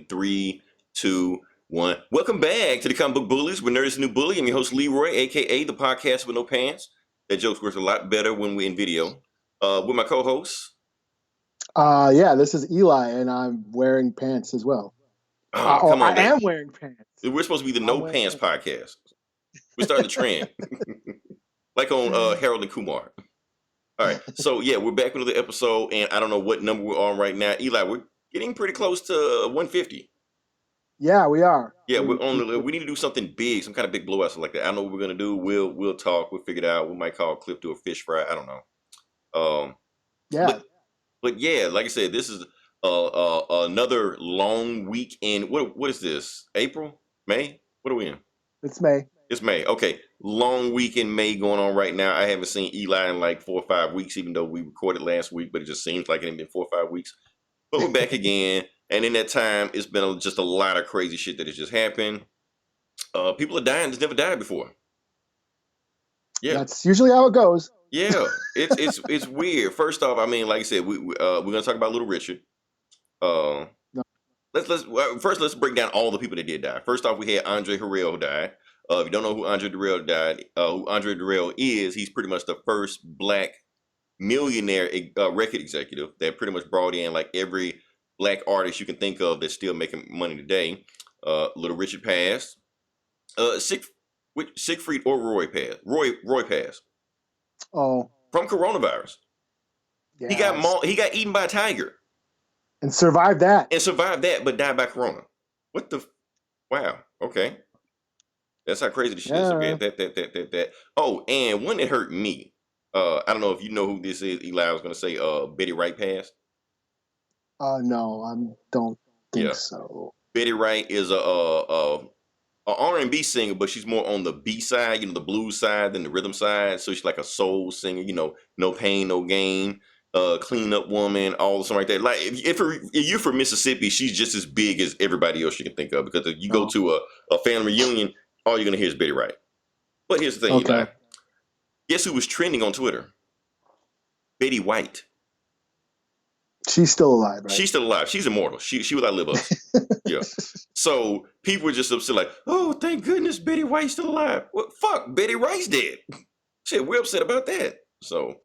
3, 2, 1. Welcome back to the Comic Book Bullies. We're Nerds New Bully. I'm your host, Leroy, a.k.a. the podcast with no pants. That joke's works a lot better when we're in video. With my co-hosts. Yeah, this is Eli, and I'm wearing pants as well. Come on, I am wearing pants. We're supposed to be the No Pants podcast. We're starting the trend. Like on Harold and Kumar. All right, so yeah, we're back with another episode, and I don't know what number we're on right now. Eli, we're getting pretty close to 150. Yeah, we are. Yeah, we need to do something big, some kind of big blowout, something like that. I don't know what we're gonna do. We'll talk. We'll figure it out. We might call Cliff to a fish fry. I don't know. Yeah. But yeah, like I said, this is another long week in what is this? April? May? What are we in? It's May. It's May. Okay. Long week in May going on right now. I haven't seen Eli in like 4 or 5 weeks, even though we recorded last week, but it just seems like it ain't been 4 or 5 weeks. But we're back again. And in that time, it's been just a lot of crazy shit that has just happened. People are dying that's never died before. Yeah. That's usually how it goes. Yeah. It's weird. First off, I mean, like I said, we're gonna talk about Little Richard. No. Let's break down all the people that did die. First off, we had Andre Harrell who died. If you don't know who Andre Harrell is, he's pretty much the first black millionaire record executive that pretty much brought in like every black artist you can think of that's still making money today. Little Richard passed. Siegfried or Roy passed. Roy passed. Oh. From coronavirus. Yes. He got eaten by a tiger. And survived that. But died by corona. What the? Wow. Okay. That's how crazy the shit is. Okay. That. Oh, and one that hurt me. I don't know if you know who this is. Eli, I was going to say Betty Wright passed. No, I don't think so. Betty Wright is a R&B singer, but she's more on the B side, the blues side than the rhythm side. So she's like a soul singer, no pain, no gain, clean up woman, all something like that. Like if you're from Mississippi, she's just as big as everybody else you can think of, because if you go to a family reunion, all you're gonna hear is Betty Wright. But here's the thing, Eli. Guess who was trending on Twitter? Betty White. She's still alive, right? She's still alive. She's immortal. She will outlive us. Yeah. So people were just upset, like, oh, thank goodness Betty White's still alive. Well, fuck, Betty Wright's dead. Shit, we're upset about that. So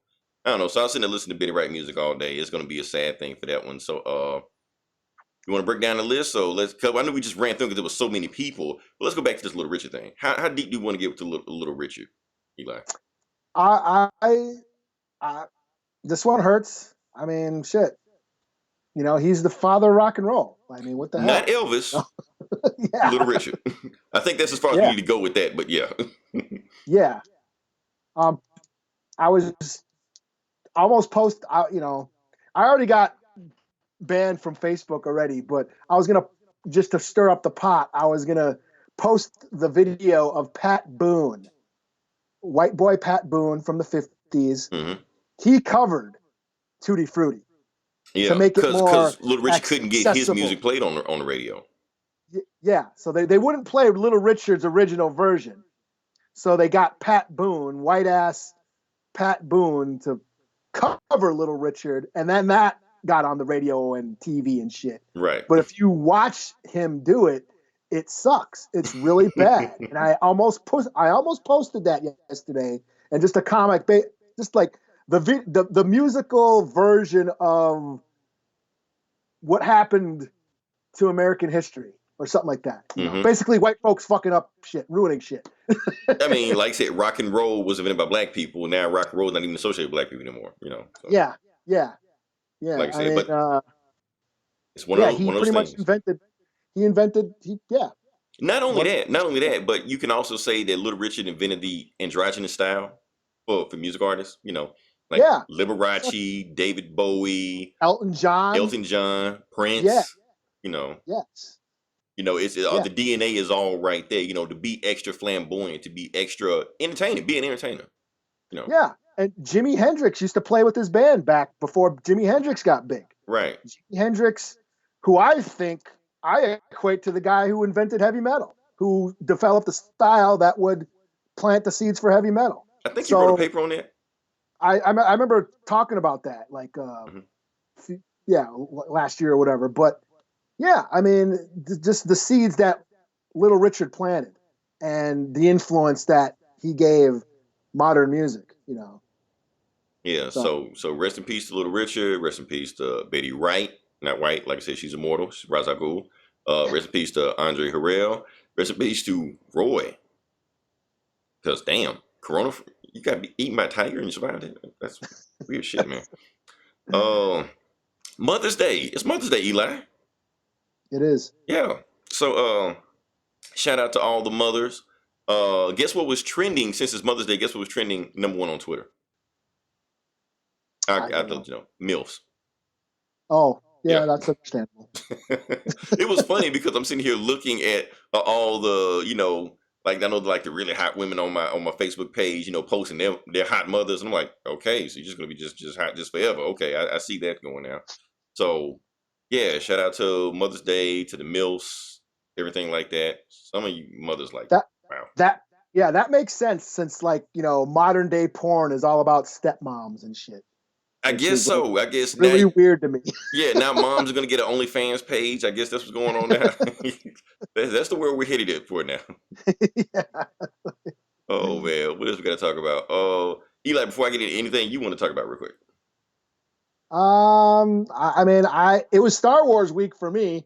I don't know. So I was sitting there listening to Betty Wright music all day. It's gonna be a sad thing for that one. So you want to break down the list? So I know we just ran through because there was so many people. But let's go back to this Little Richard thing. How deep do you want to get to Little Richard, Eli? This one hurts. I mean, shit. He's the father of rock and roll. I mean, what the hell? Not Elvis. Yeah. Little Richard. I think that's as far as we need to go with that, but yeah. Yeah. I was almost I already got banned from Facebook already, but I was going to, just to stir up the pot, I was going to post the video of Pat Boone, white boy Pat Boone from the 50s. Mm-hmm. He covered Tutti Frutti. Yeah, to make it more because Little Richard couldn't get his music played on the radio. Yeah, so they wouldn't play Little Richard's original version. So they got Pat Boone, white ass Pat Boone, to cover Little Richard, and then that got on the radio and TV and shit. Right. But if you watch him do it, it sucks. It's really bad. And I almost posted that yesterday, and just a comic, just like the musical version of what happened to American history or something like that. Basically white folks fucking up shit, ruining shit. I mean, like I said, rock and roll was invented by black people. Now rock and roll is not even associated with black people anymore, So. Yeah. Like I said, but it's one of those pretty much things. invented. Not only that, but you can also say that Little Richard invented the androgynous style for music artists, like Liberace, David Bowie, Elton John, Prince. Yes. It's the DNA is all right there. To be extra flamboyant, to be extra entertaining, be an entertainer. Yeah, and Jimi Hendrix used to play with his band back before Jimi Hendrix got big. Right. Jimi Hendrix, who I equate to the guy who invented heavy metal, who developed a style that would plant the seeds for heavy metal. I think you wrote a paper on that. I remember talking about that, like, last year or whatever. But Yeah, I mean, just the seeds that Little Richard planted and the influence that he gave modern music, you know. Yeah, So so rest in peace to Little Richard. Rest in peace to Betty Wright. Not White, like I said, she's immortal. She's Ra's al Ghul. Rest in peace to Andre Harrell. Rest in peace to Roy. Because damn, Corona, you got to be eaten by a tiger and you survived it. That's weird shit, man. Uh, Mother's Day. It's Mother's Day, Eli. it is. Yeah. So shout out to all the mothers. Guess what was trending since it's Mother's Day? Guess what was trending #1 on Twitter? I I don't let know. you know. MILFs. Oh, Yeah. yeah, that's understandable. It was funny because I'm sitting here looking at all the, like I know like the really hot women on my Facebook page, posting their hot mothers, and I'm like, okay, so you're just gonna be just hot just forever. Okay, I see that going now. So yeah, shout out to Mother's Day, to the MILFs, everything like that. Some of you mothers like, That wow. that yeah, that makes sense since like, modern day porn is all about stepmoms and shit, I which guess is like so. I guess now, really weird to me. yeah, now moms are gonna get an OnlyFans page. I guess that's what's going on now. That's the world we're headed at for now. Yeah. Oh man, what else we gotta talk about? Eli, before I get into anything you want to talk about real quick. I mean, it was Star Wars week for me.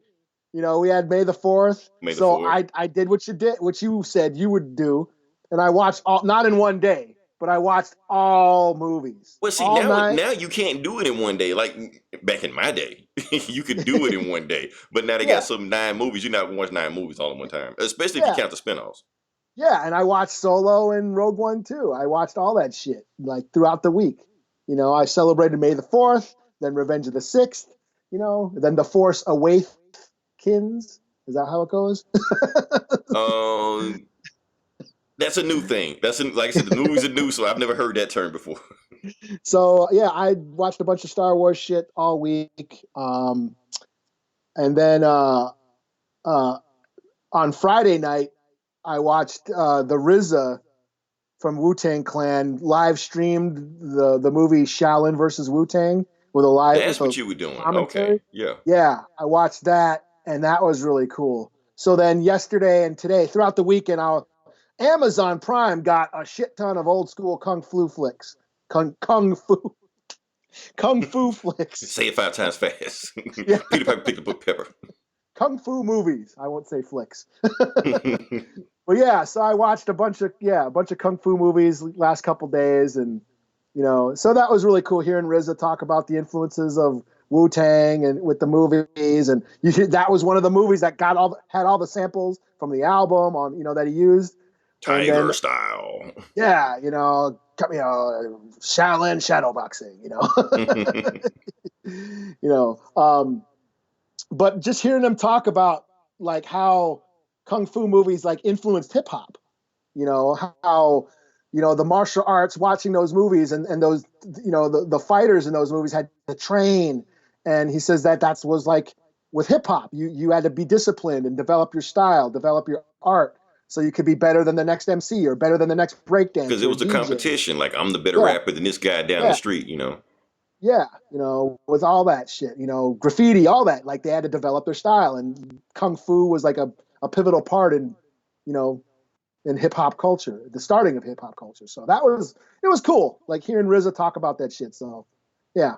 We had May the 4th, May the so 4th. I did what you said you would do, and I watched all, not in one day, but I watched all movies, Well, see, all nine. now you can't do it in one day. Like back in my day, you could do it in one day. But now they got Yeah, some 9 movies. You're not gonna watch 9 movies all in one time, especially if you yeah, count the spinoffs. yeah, and I watched Solo and Rogue One too. I watched all that shit like throughout the week. I celebrated May the 4th, then Revenge of the 6th. Then the Force Awakens. Is that how it goes? Um, that's a new thing. Like I said, the movies are new, so I've never heard that term before. So yeah, I watched a bunch of Star Wars shit all week, and then uh, on Friday night I watched the RZA from Wu Tang Clan live streamed the movie Shaolin versus Wu Tang with That's a what you were doing. commentary. Okay, yeah. Yeah, I watched that, and that was really cool. So then yesterday and today, throughout the weekend, Amazon Prime got a shit ton of old school kung fu flicks, kung fu flicks. Say it 5 times fast. Yeah, Peter Piper picked up pepper. kung fu movies. I won't say flicks. But yeah, so I watched a bunch of kung fu movies last couple days, and so that was really cool hearing RZA talk about the influences of Wu Tang and with the movies, and that was one of the movies that had all the samples from the album on that he used, and then Tiger style. yeah, Shaolin shadow boxing, you know, um, but just hearing them talk about like how kung fu movies like influenced hip hop, how the martial arts, watching those movies, and those the fighters in those movies had to train, and he says that was like with hip hop, you had to be disciplined and develop your style, develop your art, so you could be better than the next MC or better than the next Because it breakdancer or was a DJ. competition. Like I'm the better Yeah, rapper than this guy down the yeah, street. yeah, with all that shit, graffiti, all that, like they had to develop their style, and kung fu was like a pivotal part in you know in hip hop culture, the starting of hip hop culture. So it was cool, like hearing RZA talk about that shit. So yeah,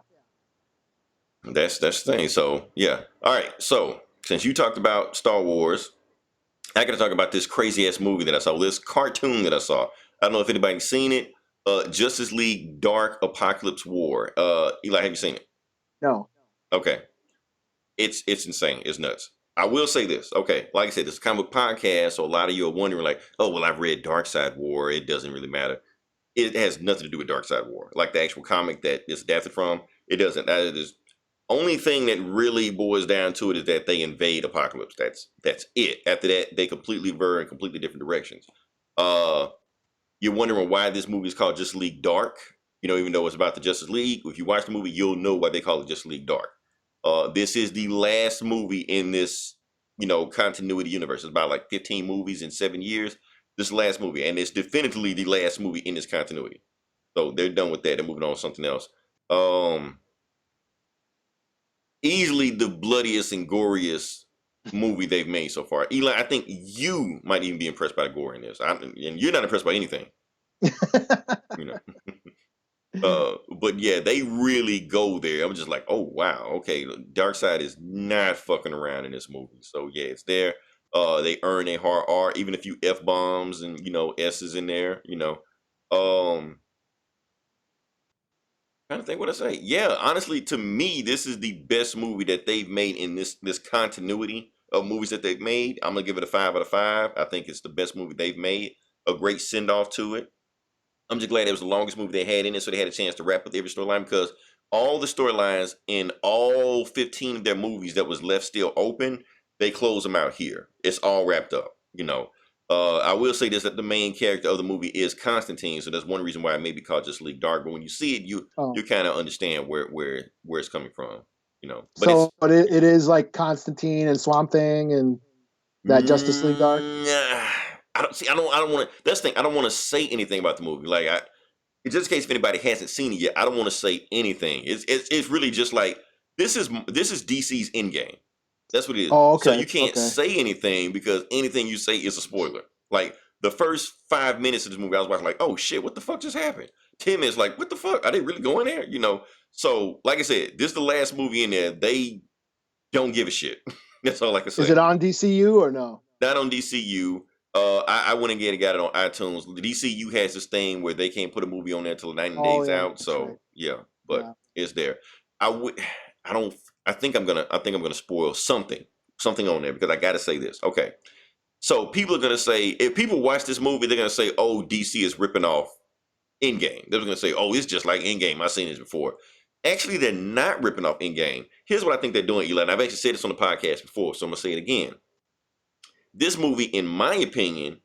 That's the thing. So yeah. All right. So since you talked about Star Wars, I got to talk about this crazy ass movie that I saw. This cartoon that I saw. I don't know if anybody's seen it. Justice League Dark Apokolips War. Eli, have you seen it? no, Okay. It's insane. It's nuts. I will say this. Okay, like I said, this is a comic book podcast, so a lot of you are wondering, like, oh, well, I've read Dark Side War. It doesn't really matter. It has nothing to do with Dark Side War, like the actual comic that it's adapted from. It doesn't. That is only thing that really boils down to it is that they invade Apocalypse. That's it. After that, they completely veer in completely different directions. Uh, you're wondering why this movie is called Justice League Dark. Even though it's about the Justice League, if you watch the movie, you'll know why they call it Justice League Dark. This is the last movie in this, continuity universe. It's about like 15 movies in 7 years. This last movie, and it's definitively the last movie in this continuity. So they're done with that. They're moving on to something else. Um, easily the bloodiest and goriest movie they've made so far. Eli, I think you might even be impressed by the gore in this, and you're not impressed by anything, you know. But yeah, they really go there. I'm just like, oh wow, okay. Dark Side is not fucking around in this movie. So yeah, it's there. They earn a hard R, even a few F bombs and S's in there. Trying to think what I say. Yeah, honestly, to me, this is the best movie that they've made in this continuity of movies that they've made. I'm gonna give it a 5 out of 5. I think it's the best movie they've made. A great send off to it. I'm just glad it was the longest movie they had in it, so they had a chance to wrap up every storyline because all the storylines in all 15 of their movies that was left still open, they close them out here. It's all wrapped up. I will say this that the main character of the movie is Constantine, so that's one reason why it may be called Just League Dark. But when you see it, you Oh, kind of understand where it's coming from. But it's so it is like Constantine and Swamp Thing and that Justice League arc. nah, I don't see. I don't want to. That's the thing. I don't want to say anything about the movie. Like just in case if anybody hasn't seen it yet, I don't want to say anything. It's really just like this is DC's Endgame. That's what it is. Oh, So okay, you can't okay. say anything because anything you say is a spoiler. Like the first 5 minutes of this movie, I was watching like, oh shit, what the fuck just happened? 10 minutes, like, what the fuck? Are they really going there? So like I said, this is the last movie in there. They don't give a shit. That's all I can Is say. it on DCU or no? Not on DCU. I went and got it on iTunes. The DCU has this thing where they can't put a movie on there until 90 Oh days yeah, out. that's right. So yeah, but Yeah. it's there. I would. I don't. I think I'm gonna spoil something on there because I got to say this. Okay, so people are gonna say if people watch this movie, they're gonna say, "Oh, DC is ripping off Endgame." They're gonna say, "Oh, it's just like Endgame. I've seen this before." Actually, they're not ripping off Endgame. Here's what I think they're doing, Eli. And I've actually said this on the podcast before, so I'm gonna say it again. This movie, in my opinion,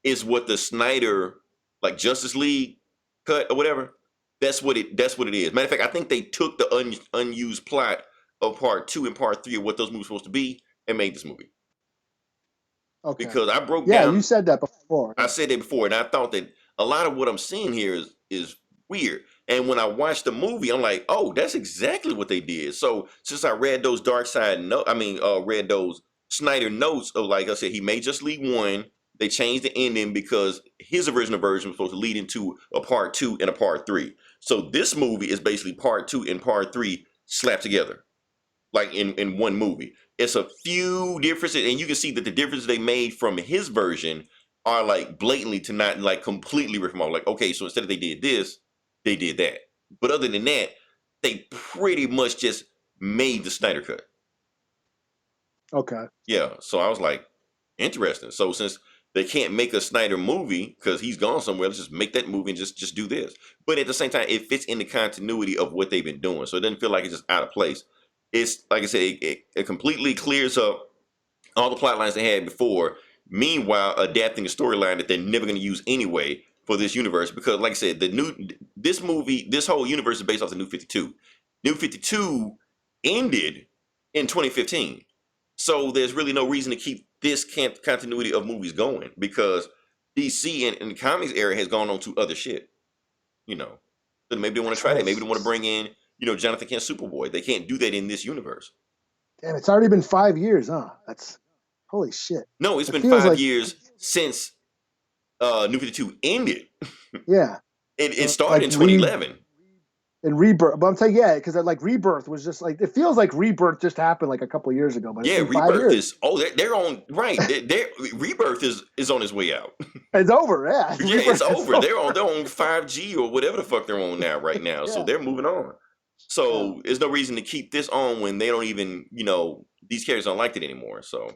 is what the Snyder like Justice League cut or whatever. That's what it is. Matter of fact, I think they took the unused plot of part two and part three of what those movies were supposed to be and made this movie. Okay. Because I broke Yeah, you down said that before. I Yeah. said it before, and I thought that a lot of what I'm seeing here is weird. And when I watched the movie, I'm like, oh, that's exactly what they did. So since I read those Dark Side read those Snyder notes of like I said, he made Just League One. They changed the ending because his original version was supposed to lead into a part two and a part three. So this movie is basically part two and part three slapped together like in one movie. It's a few differences, and you can see that the differences they made from his version are like blatantly to not like completely rip him off. Like, okay, so instead of they did this, they did that. But other than that, they pretty much just made the Snyder cut. Okay. Yeah. So I was like, interesting. So since they can't make a Snyder movie because he's gone somewhere, let's just make that movie and just do this. But at the same time, it fits in the continuity of what they've been doing, so it doesn't feel like it's just out of place. It's like I said, it completely clears up all the plot lines they had before. Meanwhile, adapting a storyline that they're never going to use anyway for this universe, because like I said, this whole universe is based off the New 52. New 52 ended in 2015, so there's really no reason to keep this continuity of movies going because DC in the comics era has gone on to other shit. You know, so maybe they want to try that. Maybe they want to bring in Jonathan Kent Superboy. They can't do that in this universe. Damn, it's already been 5 years, huh? That's holy shit. No, it's It been feels five like years since New 52 ended. yeah, It started like in 2011. and rebirth. But I'm saying yeah, because like rebirth was just like it feels like rebirth just happened like a couple of years ago, but it's Yeah, been five Rebirth years. is they're on right. Rebirth is on its way out. It's over. Yeah, Yeah, it's rebirth is over. over. They're on 5G or whatever the fuck they're on now right now. So Yeah, they're moving on. yeah, So there's no reason to keep this on when they don't even these characters don't like it anymore. So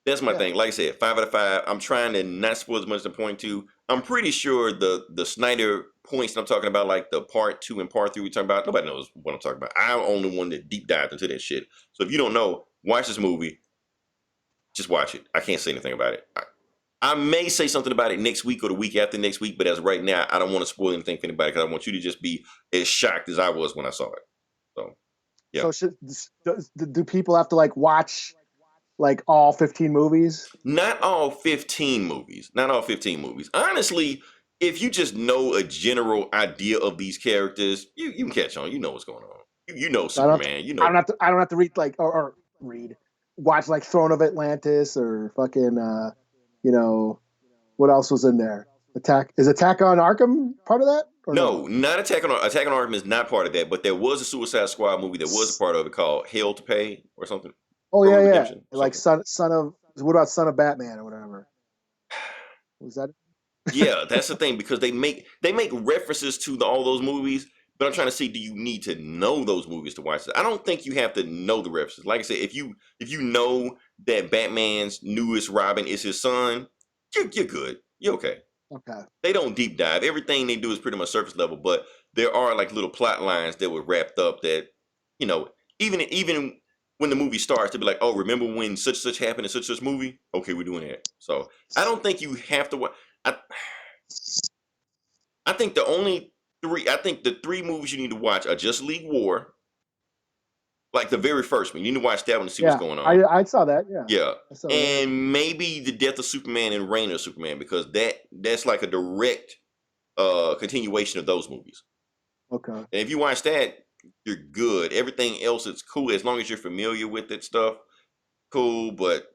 that's my yeah. thing. Like I said, 5 out of 5. I'm trying to not spoil as much as to point to. I'm pretty sure the Snyder points that I'm talking about, like the part two and part three we're talking about, nobody knows what I'm talking about. I'm the only one that deep dived into that shit. So if you don't know, watch this movie. Just watch it. I can't say anything about it. I may say something about it next week or the week after next week, but as of right now, I don't want to spoil anything for anybody because I want you to just be as shocked as I was when I saw it. So, yeah. So do people have to like watch like all 15 movies? Not all 15 movies. Not all 15 movies. Honestly, if you just know a general idea of these characters, you can catch on. You know what's going on. You know So Superman. You know. I don't have to read like or read watch like Throne of Atlantis or fucking you know what else was in there? Attack on Arkham part of that or no? No, not Attack on Arkham is not part of that, but there was a Suicide Squad movie that was a part of it called Hell to Pay or something. Oh Road yeah, to yeah. Redemption, Like something. son of what about Son of Batman or whatever? Was that? Yeah, that's the thing because they make references to all those movies, but I'm trying to see, do you need to know those movies to watch it? I don't think you have to know the references. Like I said, if you know that Batman's newest Robin is his son, you're good. You're okay. Okay. They don't deep dive. Everything they do is pretty much surface level, but there are like little plot lines that were wrapped up that, you know, even when the movie starts, to be like, oh, remember when such happened in such movie? Okay, we're doing that. So I don't think you have to watch. I, I think the only three, I think the three movies you need to watch are Just League War, like the very first one. You need to watch that one to see what's Yeah, going on. I saw that. Yeah, Yeah, I saw that. and maybe the Death of Superman and Reign of Superman because that's like a direct continuation of those movies. Okay. And if you watch that, you're good. Everything else is cool as long as you're familiar with that stuff. Cool, but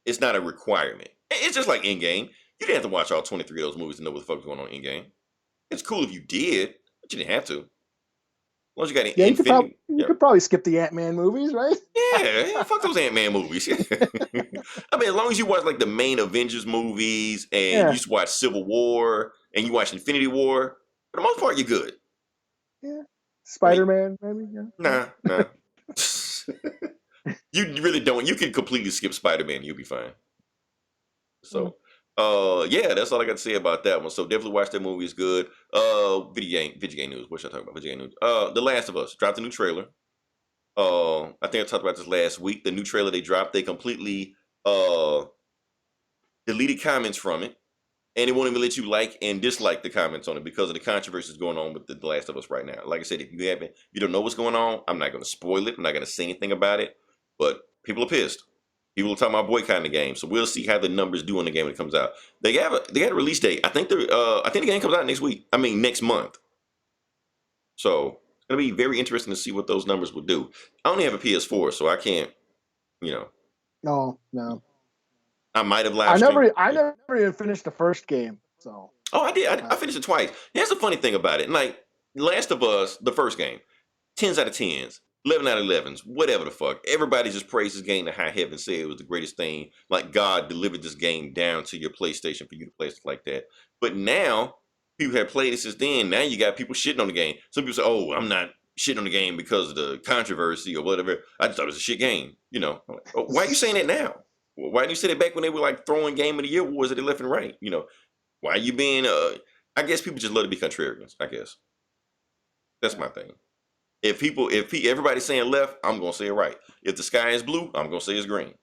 it's not a requirement. It's just like Endgame. You didn't have to watch all 23 of those movies to know what the fuck was going on in Endgame. It's cool if you did, but you didn't have to. As long as you got an Yeah, Infinity. you Yeah. could probably skip the Ant-Man movies, right? Yeah, fuck those Ant-Man movies. I mean, as long as you watch like the main Avengers movies and you Yeah, just watch Civil War and you watch Infinity War, for the most part, you're good. yeah. I mean, Spider-Man, maybe. Yeah. nah. You really don't. You can completely skip Spider-Man. You'll be fine. Yeah. So, yeah, that's all I got to say about that one. So definitely watch that movie. It's good. Video game news. What should I talk about? Video game news. The Last of Us dropped a new trailer. I think I talked about this last week. The new trailer they dropped, they completely deleted comments from it, and it won't even let you like and dislike the comments on it because of the controversies going on with the Last of Us right now. Like I said, if you don't know what's going on, I'm not going to spoil it. I'm not going to say anything about it. But people are pissed. People are talking about boycotting the game. So we'll see how the numbers do in the game when it comes out. They got a release date. I think the game comes out next week. I mean next month. So it's gonna be very interesting to see what those numbers will do. I only have a PS4, so I can't. You know, No, no. I might have live streamed. I Yeah. never even finished the first game. So, Oh, I did. I uh, finished it twice. Here's the funny thing about it. Like Last of Us, the first game, 10s out of 10s, 11 out of 11s, whatever the fuck. Everybody just praised this game to high heaven, said it was the greatest thing. Like God delivered this game down to your PlayStation for you to play stuff like that. But now, people have played it since then. Now you got people shitting on the game. Some people say, oh, I'm not shitting on the game because of the controversy or whatever. I just thought it was a shit game. You know, I'm like, oh, why are you saying that now? Why didn't you say that back when they were like throwing Game of the Year awards at the left and right? You know, why are you being I guess people just love to be contrarians, I guess. That's yeah. my thing. If everybody's saying left, I'm gonna say it right. If the sky is blue, I'm gonna say it's green.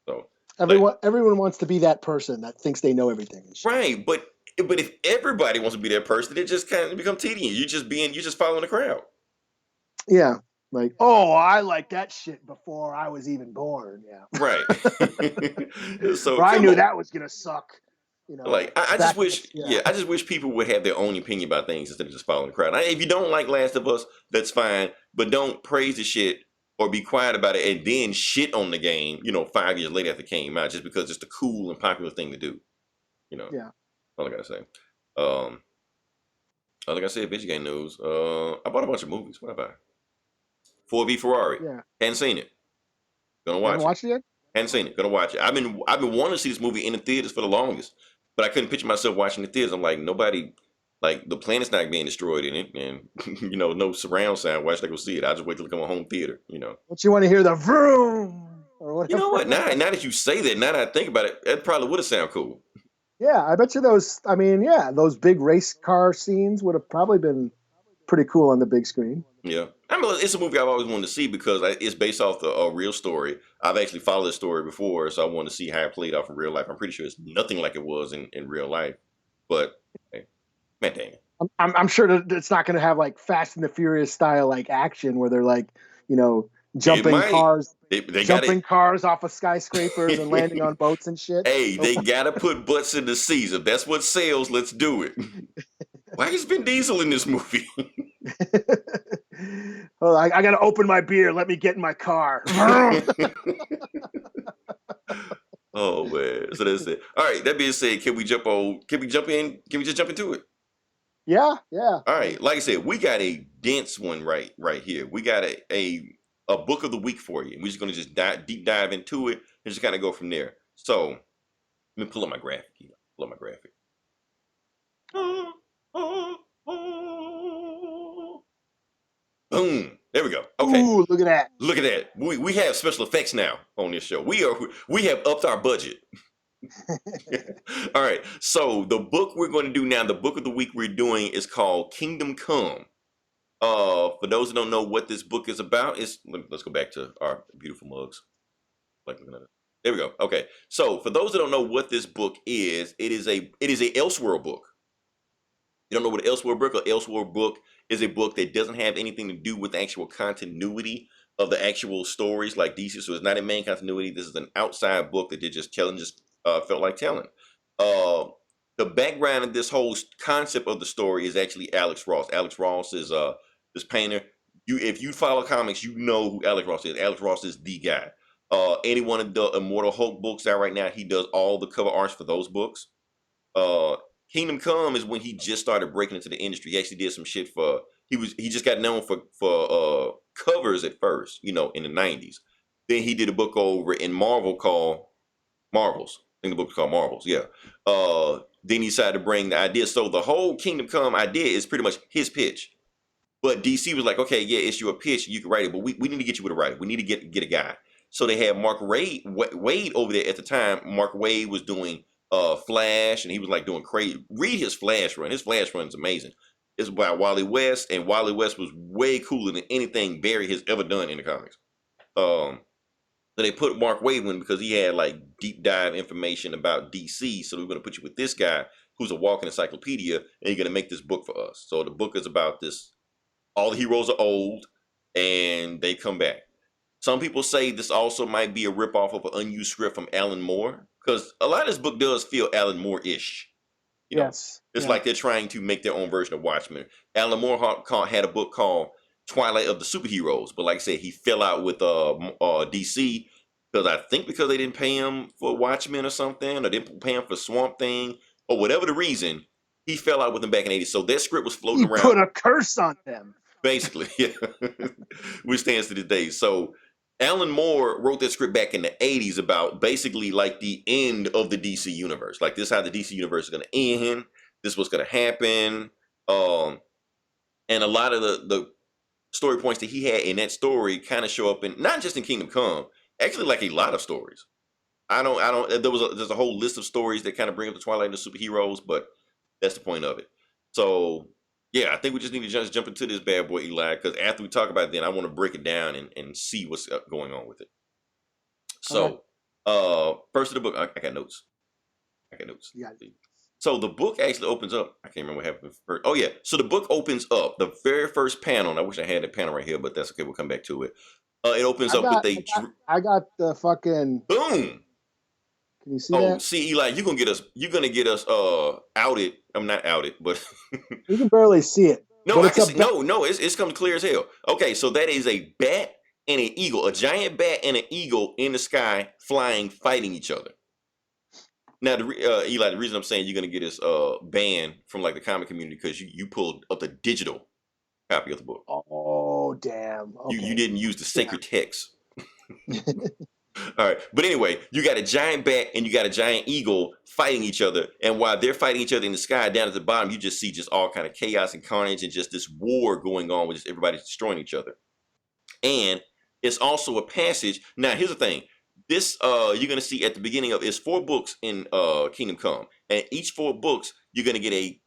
So like Everyone wants to be that person that thinks they know everything and shit. right, but if everybody wants to be that person, it just kind of become tedious. You're just following the crowd. Yeah. Like, oh, I like that shit before I was even born. Yeah. Right. So Or I come knew on. that was gonna suck. Like I just Back. wish, Yeah. yeah, I just wish people would have their own opinion about things instead of just following the crowd. If you don't like Last of Us, that's fine, but don't praise the shit or be quiet about it and then shit on the game. 5 years later after it came out, just because it's the cool and popular thing to do. You know, Yeah. all I gotta say. Like I said, video game news. I bought a bunch of movies. What have I? Ford v Ferrari. Yeah. Hadn't seen it. Gonna You haven't watch it. watched it yet? Hadn't seen it. Gonna watch it. I've been wanting to see this movie in the theaters for the longest, but I couldn't picture myself watching the theaters. I'm like, nobody, like the planet's not being destroyed in it, and no surround sound. Why should I go see it? I just wait till it come on home theater. Don't you want to hear the vroom or You know whatever? what? Now that you say that, now that I think about it, that probably would have sound cool. Yeah, I bet you those. I mean, yeah, those big race car scenes would have probably been pretty cool on the big screen. Yeah, it's a movie I've always wanted to see because it's based off a real story. I've actually followed this story before, so I want to see how it played off in real life. I'm pretty sure it's nothing like it was in real life, but hey, man, dang it. I'm sure that it's not going to have like Fast and the Furious style like action where they're like, you know, It might. They got it. jumping cars off of skyscrapers and landing on boats and shit. Hey, they gotta put butts in the seats. If that's what sells, let's do it. Why is Vin Diesel in this movie? Oh, I got to open my beer. Let me get in my car. Oh man. So that's it. All right. That being said, can we jump on? Can we jump in? Can we just jump into it? Yeah, yeah. All right. Like I said, we got a dense one right here. We got a book of the week for you. We're just gonna just deep dive into it and just kind of go from there. So let me pull up my graphic. Pull up my graphic. Boom. There we go. Okay. Ooh, look at that. Look at that. We have special effects now on this show. We have upped our budget. All right. So the book we're going to do now, the book of the week we're doing is called Kingdom Come. For those who don't know what this book is about, let's go back to our beautiful mugs. Like looking at it. There we go. Okay. So for those that don't know what this book is, it is a Elseworld book. You don't know what an Elseworld book? An Elseworld book is a book that doesn't have anything to do with the actual continuity of the actual stories like DC. So it's not in main continuity. This is an outside book that they're just telling, felt like telling. The background of this whole concept of the story is actually Alex Ross. Alex Ross is this painter. If you follow comics, you know who Alex Ross is. Alex Ross is the guy. Any one of the Immortal Hulk books out right now, he does all the cover arts for those books. Kingdom Come is when he just started breaking into the industry. He actually did some shit for he just got known for covers at first, in the 90s. Then he did a book over in Marvel called Marvels. I think the book was called Marvels, yeah. Then he decided to bring the idea. So the whole Kingdom Come idea is pretty much his pitch. But DC was like, okay, yeah, it's your pitch, you can write it, but we need to get you with a writer. We need to get a guy. So they had Mark Wade over there at the time. Mark Wade was doing Flash, and he was like doing crazy. Read his Flash run. His Flash run is amazing. It's by Wally West, and Wally West was way cooler than anything Barry has ever done in the comics. So they put Mark Wade in because he had like deep dive information about DC. So we're going to put you with this guy who's a walking encyclopedia, and you're going to make this book for us. So the book is about this. All the heroes are old, and they come back. Some people say this also might be a ripoff of an unused script from Alan Moore, because a lot of this book does feel Alan Moore-ish. Yes. It's like they're trying to make their own version of Watchmen. Alan Moore had a book called Twilight of the Superheroes, but like I said, he fell out with DC because they didn't pay him for Watchmen or something, or didn't pay him for Swamp Thing, or whatever the reason. He fell out with them back in the 80s. So that script was floating around. He put a curse on them. Basically, yeah. Which stands to this day. So Alan Moore wrote that script back in the 80s about basically like the end of the DC universe. Like, this is how the DC universe is going to end. This is what's going to happen. And a lot of the story points that he had in that story kind of show up in, not just in Kingdom Come, actually like a lot of stories. There's a whole list of stories that kind of bring up the Twilight and the superheroes, but that's the point of it. So yeah, I think we just need to just jump into this bad boy, Eli, because after we talk about it, then I want to break it down and see what's going on with it. So, first of the book, I got notes. Yeah. So the book actually opens up. I can't remember what happened first. Oh yeah, so the book opens up. The very first panel, and I wish I had that panel right here, but that's okay. We'll come back to it. It opens up with a. I got the fucking boom. Can you see that? See, Eli, you're gonna get us outed. I'm not outed, but you can barely see it. No, it's coming clear as hell. Okay, so that is a bat and an eagle, a giant bat and an eagle in the sky, flying, fighting each other. Now, Eli, the reason I'm saying you're gonna get us banned from like the comic community because you pulled up the digital copy of the book. Oh, damn! Okay. You didn't use the sacred text. All right, but anyway, you got a giant bat and you got a giant eagle fighting each other, and while they're fighting each other in the sky, down at the bottom, you just see just all kind of chaos and carnage and just this war going on with just everybody destroying each other. And it's also a passage. Now, here's the thing: this you're gonna see at the beginning of it's 4 books in Kingdom Come, and each 4 books you're gonna get a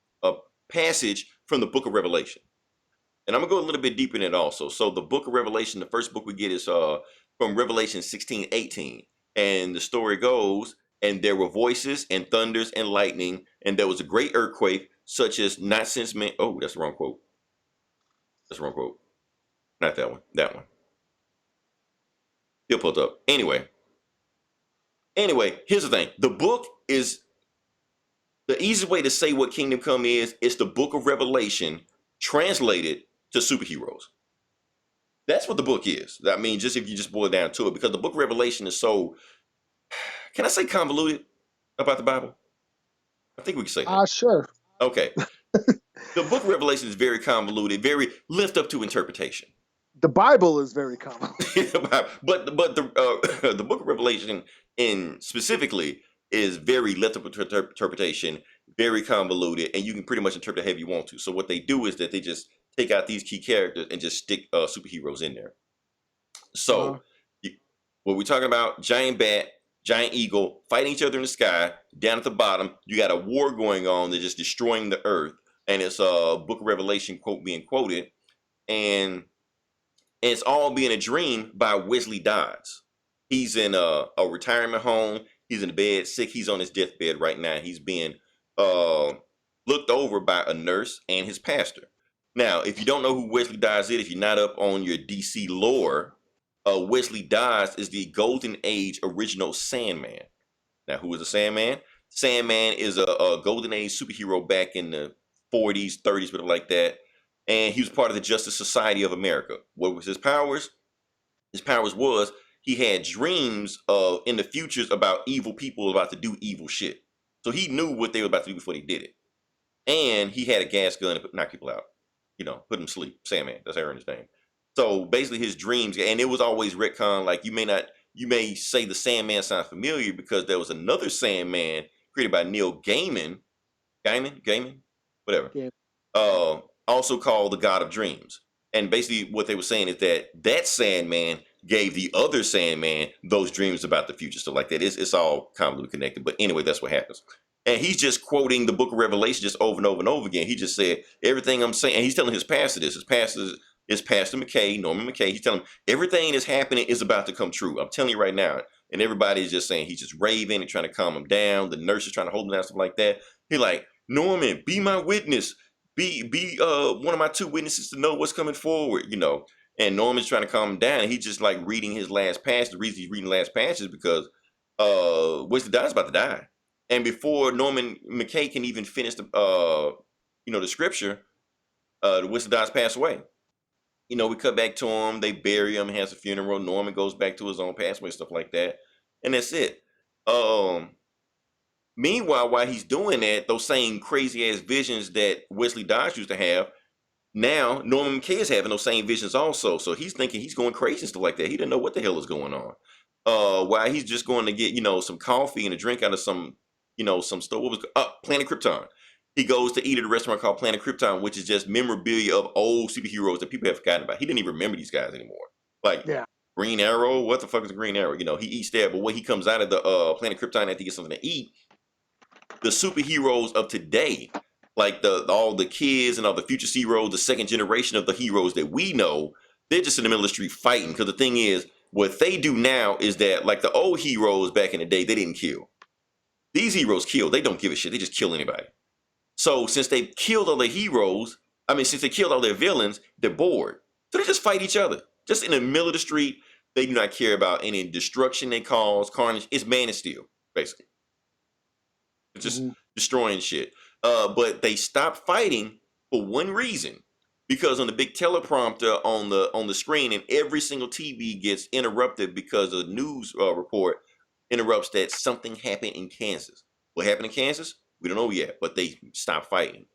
passage from the Book of Revelation. And I'm gonna go a little bit deeper in it also. So the Book of Revelation, the first book we get is from Revelation 16:18. And the story goes, and there were voices and thunders and lightning, and there was a great earthquake, such as not since man. Oh, that's the wrong quote. Not that one. That one. He'll pull it up. Anyway, here's the thing. The book is the easiest way to say what Kingdom Come is. It's the Book of Revelation translated to superheroes. That's what the book is. I mean, just if you just boil it down to it, because the book of Revelation is so, can I say convoluted about the Bible? I think we can say that. Sure. Okay. The book of Revelation is very convoluted, very left up to interpretation. The Bible is very common. but the book of Revelation in specifically is very left up to interpretation, very convoluted, and you can pretty much interpret it however you want to. So what they do is that they just take out these key characters and just stick superheroes in there. So what we're talking about, giant bat, giant eagle, fighting each other in the sky. Down at the bottom, you got a war going on. They're just destroying the earth. And it's a book of Revelation quote being quoted. And it's all being a dream by Wesley Dodds. He's in a retirement home. He's in bed, sick. He's on his deathbed right now. He's being looked over by a nurse and his pastor. Now, if you don't know who Wesley Dodds is, if you're not up on your DC lore, Wesley Dodds is the Golden Age original Sandman. Now, who is a Sandman? Sandman is a Golden Age superhero back in the 40s, 30s, whatever like that. And he was part of the Justice Society of America. What was his powers? His powers was he had dreams of in the futures about evil people about to do evil shit. So he knew what they were about to do before they did it. And he had a gas gun to knock people out. You know, put them to sleep. Sandman. That's how I heard his name. So basically his dreams, and it was always retcon, like you may say the Sandman sounds familiar because there was another Sandman created by Neil Gaiman, whatever. Yeah. Also called the God of Dreams. And basically what they were saying is that Sandman gave the other Sandman those dreams about the future, stuff like that. It's all convoluted connected. But anyway, that's what happens. And he's just quoting the book of Revelation just over and over and over again. He just said, everything I'm saying, and he's telling his pastor this. His pastor is Pastor McKay, Norman McKay. He's telling him, everything that's happening is about to come true. I'm telling you right now. And everybody's just saying he's just raving and trying to calm him down. The nurse is trying to hold him down, stuff like that. He's like, Norman, be my witness. Be one of my two witnesses to know what's coming forward, you know. And Norman's trying to calm him down. And he's just like reading his last passage. The reason he's reading the last passage is because Wesley Dodds is about to die. And before Norman McKay can even finish the scripture, Wesley Dodds passed away. You know, we cut back to him. They bury him, has a funeral. Norman goes back to his own pathway, stuff like that. And that's it. Meanwhile, while he's doing that, those same crazy ass visions that Wesley Dodds used to have, now Norman McKay is having those same visions also. So he's thinking he's going crazy and stuff like that. He didn't know what the hell is going on. While he's just going to get, some coffee and a drink out of some store. What was Planet Krypton? He goes to eat at a restaurant called Planet Krypton, which is just memorabilia of old superheroes that people have forgotten about. He didn't even remember these guys anymore. Like Green Arrow, what the fuck is a Green Arrow? He eats there, but when he comes out of the Planet Krypton after he gets something to eat, the superheroes of today, like all the kids and all the future heroes, the second generation of the heroes that we know, they're just in the middle of the street fighting. Because the thing is, what they do now is that, like the old heroes back in the day, they didn't kill. These heroes kill. They don't give a shit. They just kill anybody. So since they've killed all the heroes, since they killed all their villains, they're bored. So they just fight each other. Just in the middle of the street. They do not care about any destruction they cause, carnage. It's Man of Steel, basically. It's just destroying shit. But they stopped fighting for one reason. Because on the big teleprompter on the screen, and every single TV gets interrupted because a news report interrupts that something happened in Kansas. What happened in Kansas? We don't know yet, but they stopped fighting.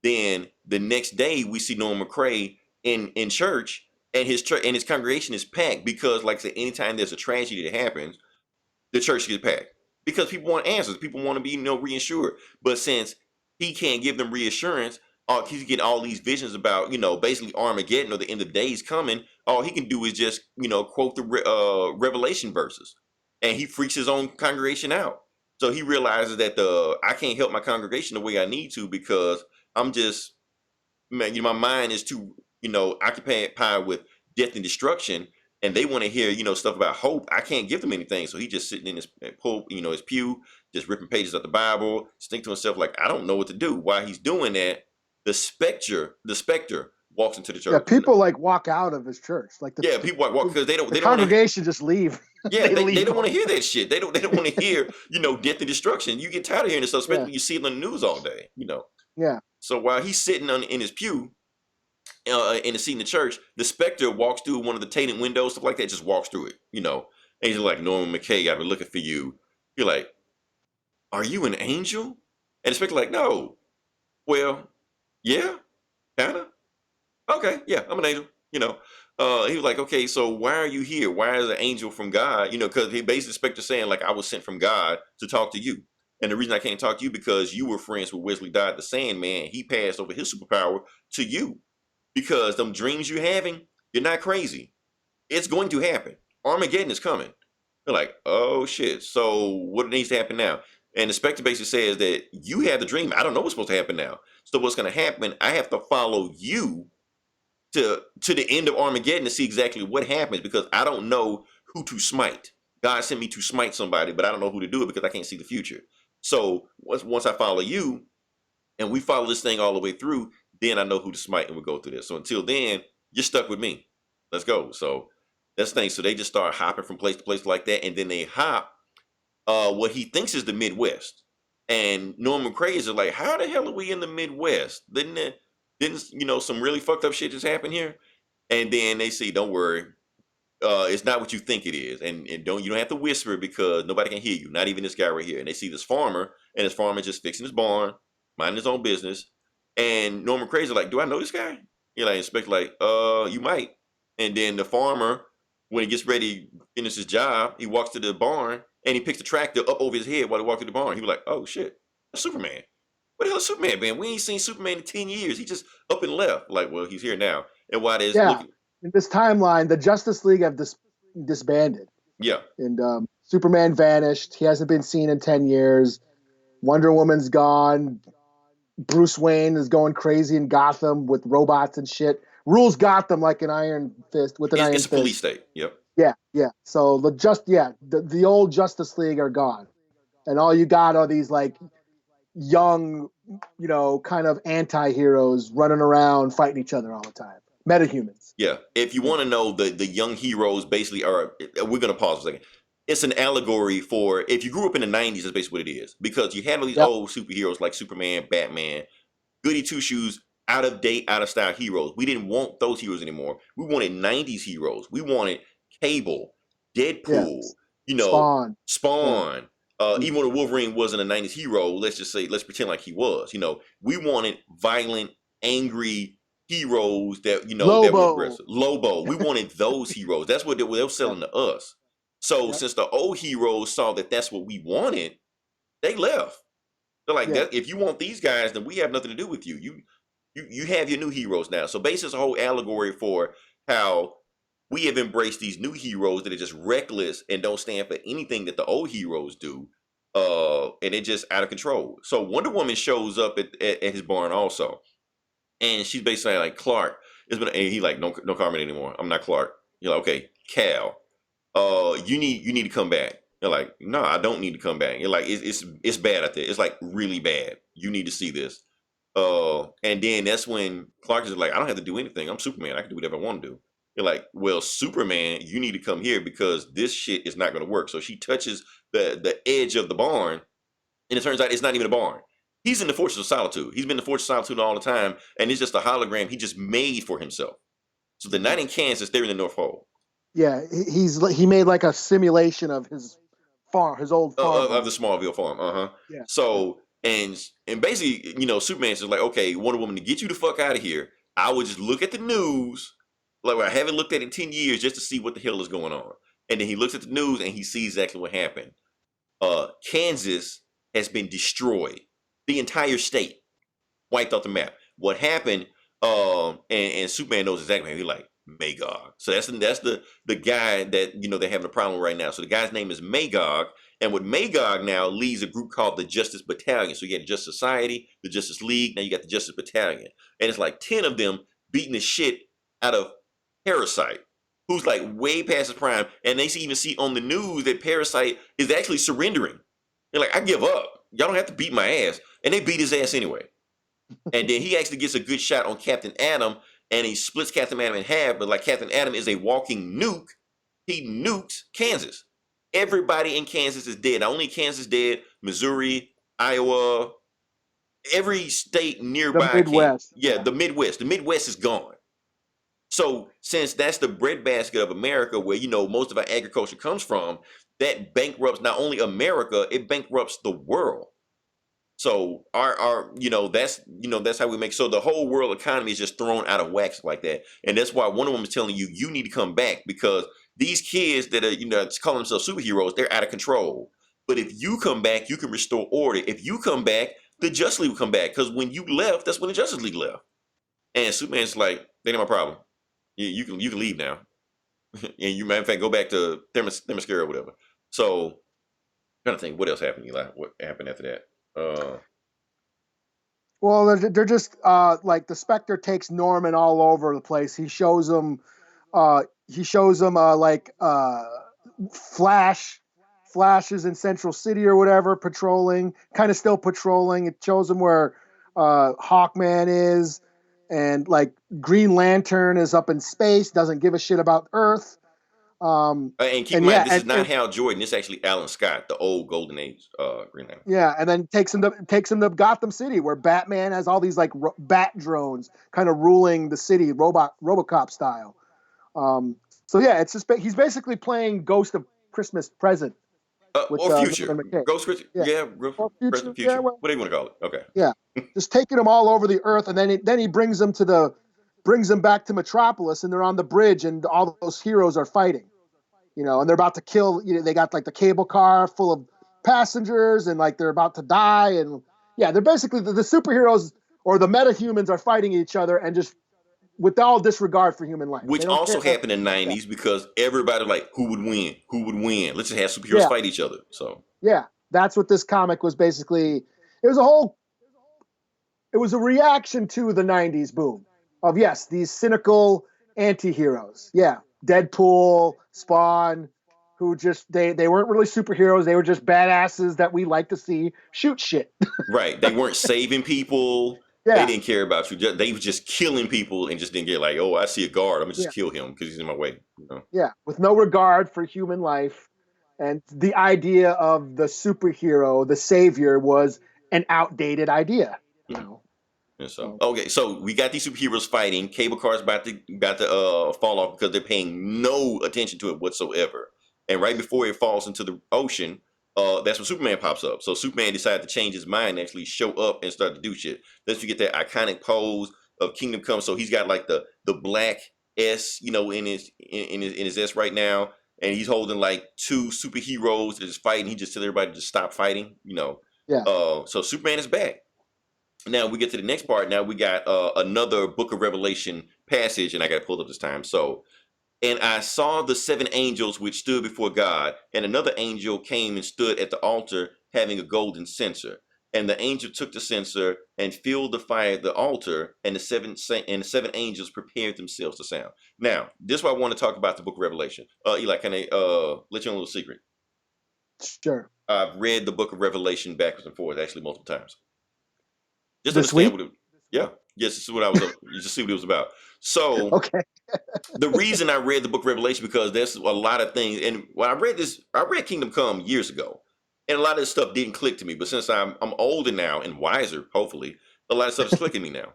Then the next day, we see Norman McCray in church, and his congregation is packed because, like I said, anytime there's a tragedy that happens, the church gets packed because people want answers. People want to be reassured. But since he can't give them reassurance, he's getting all these visions about basically Armageddon or the end of days coming. All he can do is just quote the Revelation verses, and he freaks his own congregation out. So he realizes that I can't help my congregation the way I need to because I'm just, my mind is too, occupied with death and destruction, and they want to hear, stuff about hope. I can't give them anything. So he's just sitting in his his pew, just ripping pages of the Bible, just thinking to himself like, I don't know what to do. While he's doing that, the specter walks into the church. Yeah, people walk out of his church. People walk because they don't. The congregation just leave. Yeah, they don't want to hear that shit. They don't want to hear, death and destruction. You get tired of hearing this stuff, especially when you see it on the news all day, Yeah. So while he's sitting in his pew, in the seat in the church, the specter walks through one of the tainted windows, stuff like that, just walks through it, And he's like, Norman McKay, I've been looking for you. You're like, are you an angel? And the specter like, no. Well, yeah, kind of. Okay, yeah, I'm an angel. He was like, okay, so why are you here? Why is an angel from God? Because he basically specter saying like, I was sent from God to talk to you. And the reason I can't talk to you because you were friends with Wesley Dodd, the Sandman. He passed over his superpower to you because them dreams you're having, you're not crazy. It's going to happen. Armageddon is coming. They're like, oh shit. So what needs to happen now? And the specter basically says that you have the dream. I don't know what's supposed to happen now. So what's going to happen? I have to follow you to the end of Armageddon to see exactly what happens because I don't know who to smite. God sent me to smite somebody, but I don't know who to do it because I can't see the future. So once I follow you and we follow this thing all the way through, then I know who to smite and we'll go through this. So until then, you're stuck with me. Let's go. So that's the thing. So they just start hopping from place to place like that. And then they hop what he thinks is the Midwest. And Norman Craze is like, how the hell are we in the Midwest? Didn't some really fucked up shit just happen here? And then they say, don't worry, it's not what you think it is, and you don't have to whisper because nobody can hear you, not even this guy right here. And they see this farmer, and this farmer just fixing his barn, minding his own business. And Norman Crazy like, do I know this guy? Inspector like, you might. And then the farmer, when he gets ready to finish his job, he walks to the barn and he picks the tractor up over his head while he walks to the barn. He was like, oh shit, that's Superman. Where the hell is Superman been? We ain't seen Superman in 10 years. He just up and left. Like, well, he's here now. And why there's Yeah. In this timeline, the Justice League have disbanded. Yeah. And Superman vanished. He hasn't been seen in 10 years. Wonder Woman's gone. Bruce Wayne is going crazy in Gotham with robots and shit. Rules Gotham like an iron fist with an iron fist. It's a police state. Yep. Yeah. So the old Justice League are gone. And all you got are these like young, kind of anti-heroes running around fighting each other all the time. Metahumans. Yeah. If you want to know, the young heroes basically are, we're going to pause for a second. It's an allegory for, if you grew up in the 90s, that's basically what it is. Because you had all these old superheroes like Superman, Batman, goody two-shoes, out of date, out of style heroes. We didn't want those heroes anymore. We wanted 90s heroes. We wanted Cable, Deadpool, Spawn. Even when Wolverine wasn't a 90s hero, let's pretend like he was. We wanted violent, angry heroes that that were aggressive. Lobo. We wanted those heroes. That's what they were selling to us. So since the old heroes saw that that's what we wanted, they left. They're like, that, if you want these guys, then we have nothing to do with you. You have your new heroes now. So basically, it's a whole allegory for how we have embraced these new heroes that are just reckless and don't stand for anything that the old heroes do. And they're just out of control. So Wonder Woman shows up at his barn also. And she's basically like, Clark, and he like, no comment anymore. I'm not Clark. You're like, okay, Cal, you need to come back. You're like, no, I don't need to come back. You're like, it's bad out there. It's like really bad. You need to see this. And then that's when Clark is like, I don't have to do anything. I'm Superman. I can do whatever I want to do. You're like, well, Superman, you need to come here because this shit is not going to work. So she touches the edge of the barn, and it turns out it's not even a barn. He's in the Fortress of Solitude. He's been in the Fortress of Solitude all the time, and it's just a hologram he just made for himself. So they're not in Kansas; they're in the North Pole. Yeah, he made like a simulation of his farm, his old farm of the Smallville farm. Yeah. So and basically, Superman's just like, okay, Wonder Woman, to get you the fuck out of here, I would just look at the news, like I haven't looked at it in 10 years, just to see what the hell is going on. And then he looks at the news and he sees exactly what happened. Kansas has been destroyed. The entire state wiped off the map. What happened? And Superman knows exactly. He's like Magog. So that's the guy that they're having a problem right now. So the guy's name is Magog, and with Magog now leads a group called the Justice Battalion. So you got the Justice Society, the Justice League. Now you got the Justice Battalion, and it's like 10 of them beating the shit out of Parasite, who's like way past his prime. And they even see on the news that Parasite is actually surrendering. They're like, I give up. Y'all don't have to beat my ass. And they beat his ass anyway. And then he actually gets a good shot on Captain Atom, and he splits Captain Atom in half. But like Captain Atom is a walking nuke, he nukes Kansas. Everybody in Kansas is dead. Not only Kansas dead, Missouri, Iowa, every state nearby. The Midwest. The Midwest. The Midwest is gone. So since that's the breadbasket of America, where most of our agriculture comes from, that bankrupts not only America, it bankrupts the world. So our that's how we make, so the whole world economy is just thrown out of whack like that, and that's why Wonder Woman is telling you need to come back, because these kids that are calling themselves superheroes, they're out of control. But if you come back, you can restore order. If you come back, the Justice League will come back, because when you left, that's when the Justice League left. And Superman's like, that ain't my problem. You can leave now, and you matter of fact go back to Themyscira or whatever. So I'm trying to think what else happened, Eli. What happened after that? Well, they're just like the Spectre takes Norman all over the place. He shows him like Flash is in Central City or whatever, patrolling, kind of still patrolling. It shows him where Hawkman is, and like Green Lantern is up in space, doesn't give a shit about Earth. And keep in And mind, yeah, this is not Hal Jordan. This is actually Alan Scott, the old Golden Age Green Lantern. yeah, and then takes him to Gotham City, where Batman has all these like bat drones kind of ruling the city, RoboCop style. So yeah, it's just he's basically playing Ghost of Christmas Present with Or future. Norman McKay. Ghost Christmas. Yeah, Yeah, or present, future. Yeah, future. well, Whatever you want to call it. Okay. yeah, just taking them all over the earth, and then he brings them back to Metropolis, and they're on the bridge, and all those heroes are fighting. And they're about to kill. They got like the cable car full of passengers, and like they're about to die, and yeah, they're basically the superheroes or the metahumans are fighting each other, and just with all disregard for human life. They Which don't also care. happened in the Yeah. 90s, because everybody like, who would win? Who would win? Let's just have superheroes Yeah, fight each other. So yeah, that's what this comic was basically. It was a whole. It was a reaction to the '90s boom of, yes, these cynical anti-heroes. Yeah, Deadpool, Spawn, who just they weren't really superheroes. They were just badasses that we like to see shoot shit. right, they weren't saving people. They Yeah, didn't care about you. They were just killing people and just didn't get like, oh, I see a guard, I'm gonna just yeah, kill him because he's in my way. yeah, with no regard for human life. And the idea of the superhero, the savior, was an outdated idea. Mhm. And so, So okay, so we got these superheroes fighting. Cable cars about to fall off because they're paying no attention to it whatsoever. And right before it falls into the ocean, that's when Superman pops up. So Superman decided to change his mind, and actually show up and start to do shit. That's you get that iconic pose of Kingdom Come. So he's got like the black S, in his S right now, and he's holding like two superheroes that is fighting. He just tell everybody to stop fighting. yeah, So Superman is back. Now we get to the next part. Now we got another Book of Revelation passage, and I got to pull it up this time. So, and I saw the seven angels which stood before God, and another angel came and stood at the altar, having a golden censer. And the angel took the censer and filled the fire at the altar, and the seven angels prepared themselves to sound. Now, this is why I want to talk about the Book of Revelation. Eli, can I let you on a little secret? sure. I've read the Book of Revelation backwards and forwards, actually multiple times. Just This understand week, what it. Yeah, yes, this is what I was. You just see what it was about. So okay, the reason I read the Book of Revelation, because there's a lot of things. And when I read Kingdom Come years ago, and a lot of this stuff didn't click to me. But since I'm older now and wiser, hopefully, a lot of stuff is clicking me now,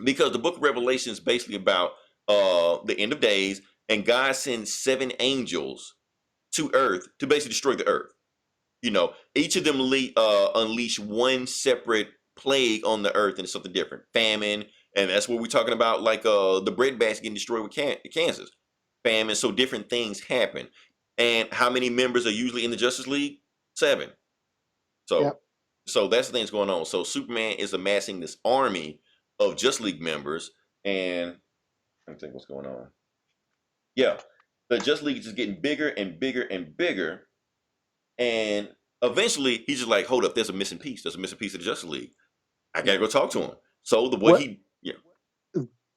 because the Book of Revelation is basically about the end of days, and God sends seven angels to Earth to basically destroy the Earth. Each of them unleash one separate plague on the earth, and it's something different. Famine, and that's what we're talking about, like the breadbasket getting destroyed with Kansas. Famine, so different things happen. And how many members are usually in the Justice League? Seven. So, yep. so that's the things going on. So Superman is amassing this army of Justice League members, and I think what's going on. Yeah, the Justice League is just getting bigger and bigger and bigger. And eventually, he's just like, "Hold up, there's a missing piece. There's a missing piece of the Justice League. I gotta go talk to him." So What yeah,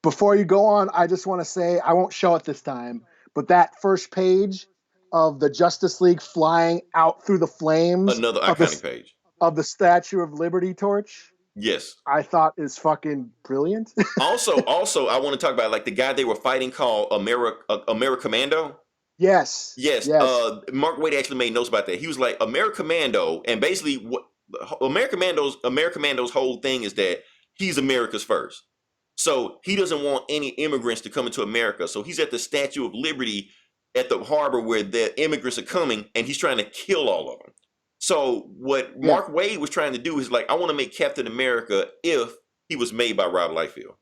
before you go on, I just want to say I won't show it this time, but that first page of the Justice League flying out through the flames another of iconic page. the Statue of Liberty torch, Yes. I thought is fucking brilliant. Also, I want to talk about like the guy they were fighting called America Commando. Yes, Yes. yes, Mark Waid actually made notes about that. He was like America Commando, and basically what America Commando's whole thing is that he's America's first. So he doesn't want any immigrants to come into America. So he's at the Statue of Liberty at the harbor where the immigrants are coming, and he's trying to kill all of them. So what Yeah. Mark Waid was trying to do is like, I want to make Captain America if he was made by Rob Liefeld.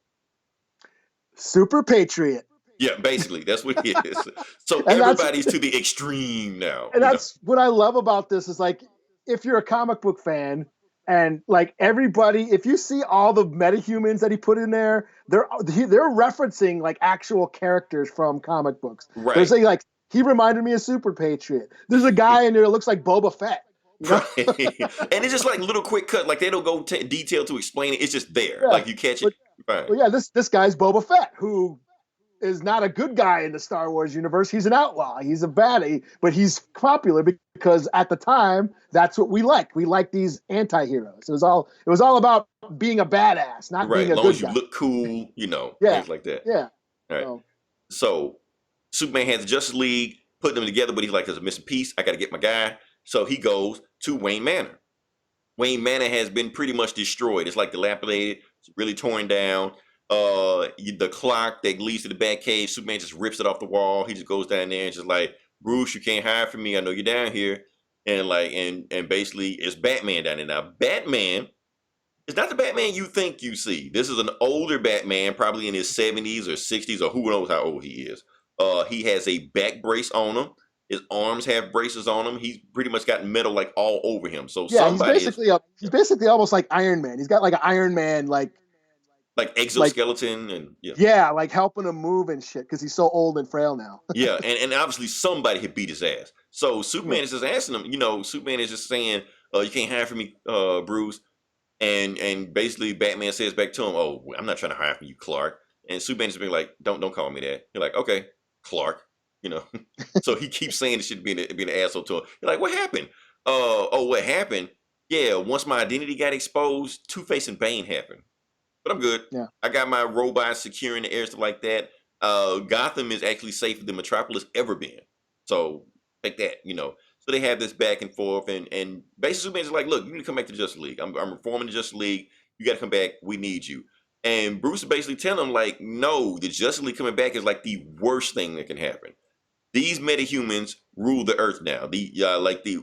Super patriot. Yeah, basically, that's what he is. So And everybody's to the extreme now. that's what I love about this is like, if you're a comic book fan and like everybody, if you see all the metahumans that he put in there, they're referencing like actual characters from comic books. Right. There's like he reminded me of Super Patriot. There's a guy in there that looks like Boba Fett. You know? Right. And it's just like little quick cut, like they don't go detail to explain it. It's just there, Yeah, like you catch it. But yeah, this guy's Boba Fett, who is not a good guy in the Star Wars universe. He's an outlaw. He's a baddie, but he's popular because at the time that's what we liked. We liked these anti-heroes. It was all about being a badass, not Right. being As a long good as you guy. look cool, Yeah. things like that. Yeah. All right. So Superman has the Justice League, putting them together, but he's like, there's a missing piece. I got to get my guy. So he goes to Wayne Manor. Wayne Manor has been pretty much destroyed. It's like dilapidated, it's really torn down. The clock that leads to the Batcave, Superman just rips it off the wall. He just goes down there and just like, Bruce, you can't hide from me. I know you're down here. And like, and basically it's Batman down there. Now, Batman is not the Batman you think you see. This is an older Batman, probably in his 70s or 60s, or who knows how old he is. He has a back brace on him. His arms have braces on him. He's pretty much got metal like all over him. So yeah, somebody he's basically almost like Iron Man. He's got like an Iron Man like exoskeleton and like helping him move and shit because he's so old and frail now. Yeah, and obviously somebody had beat his ass. So Superman is just asking him, Superman is just saying, you can't hide from me, Bruce. And basically Batman says back to him, oh, I'm not trying to hide from you, Clark. And Superman is being like, don't call me that. You're like, okay, Clark, So he keeps saying this shit being an asshole to him. You're like, what happened? What happened? Yeah, once my identity got exposed, Two-Face and Bane happened. But I'm good. Yeah. I got my robots securing the air, stuff like that. Gotham is actually safer than Metropolis ever been. So like that, So they have this back and forth, and basically Superman's like, look, you need to come back to the Justice League. I'm reforming the Justice League. You got to come back. We need you. And Bruce is basically telling him like, no, the Justice League coming back is like the worst thing that can happen. These metahumans rule the earth now.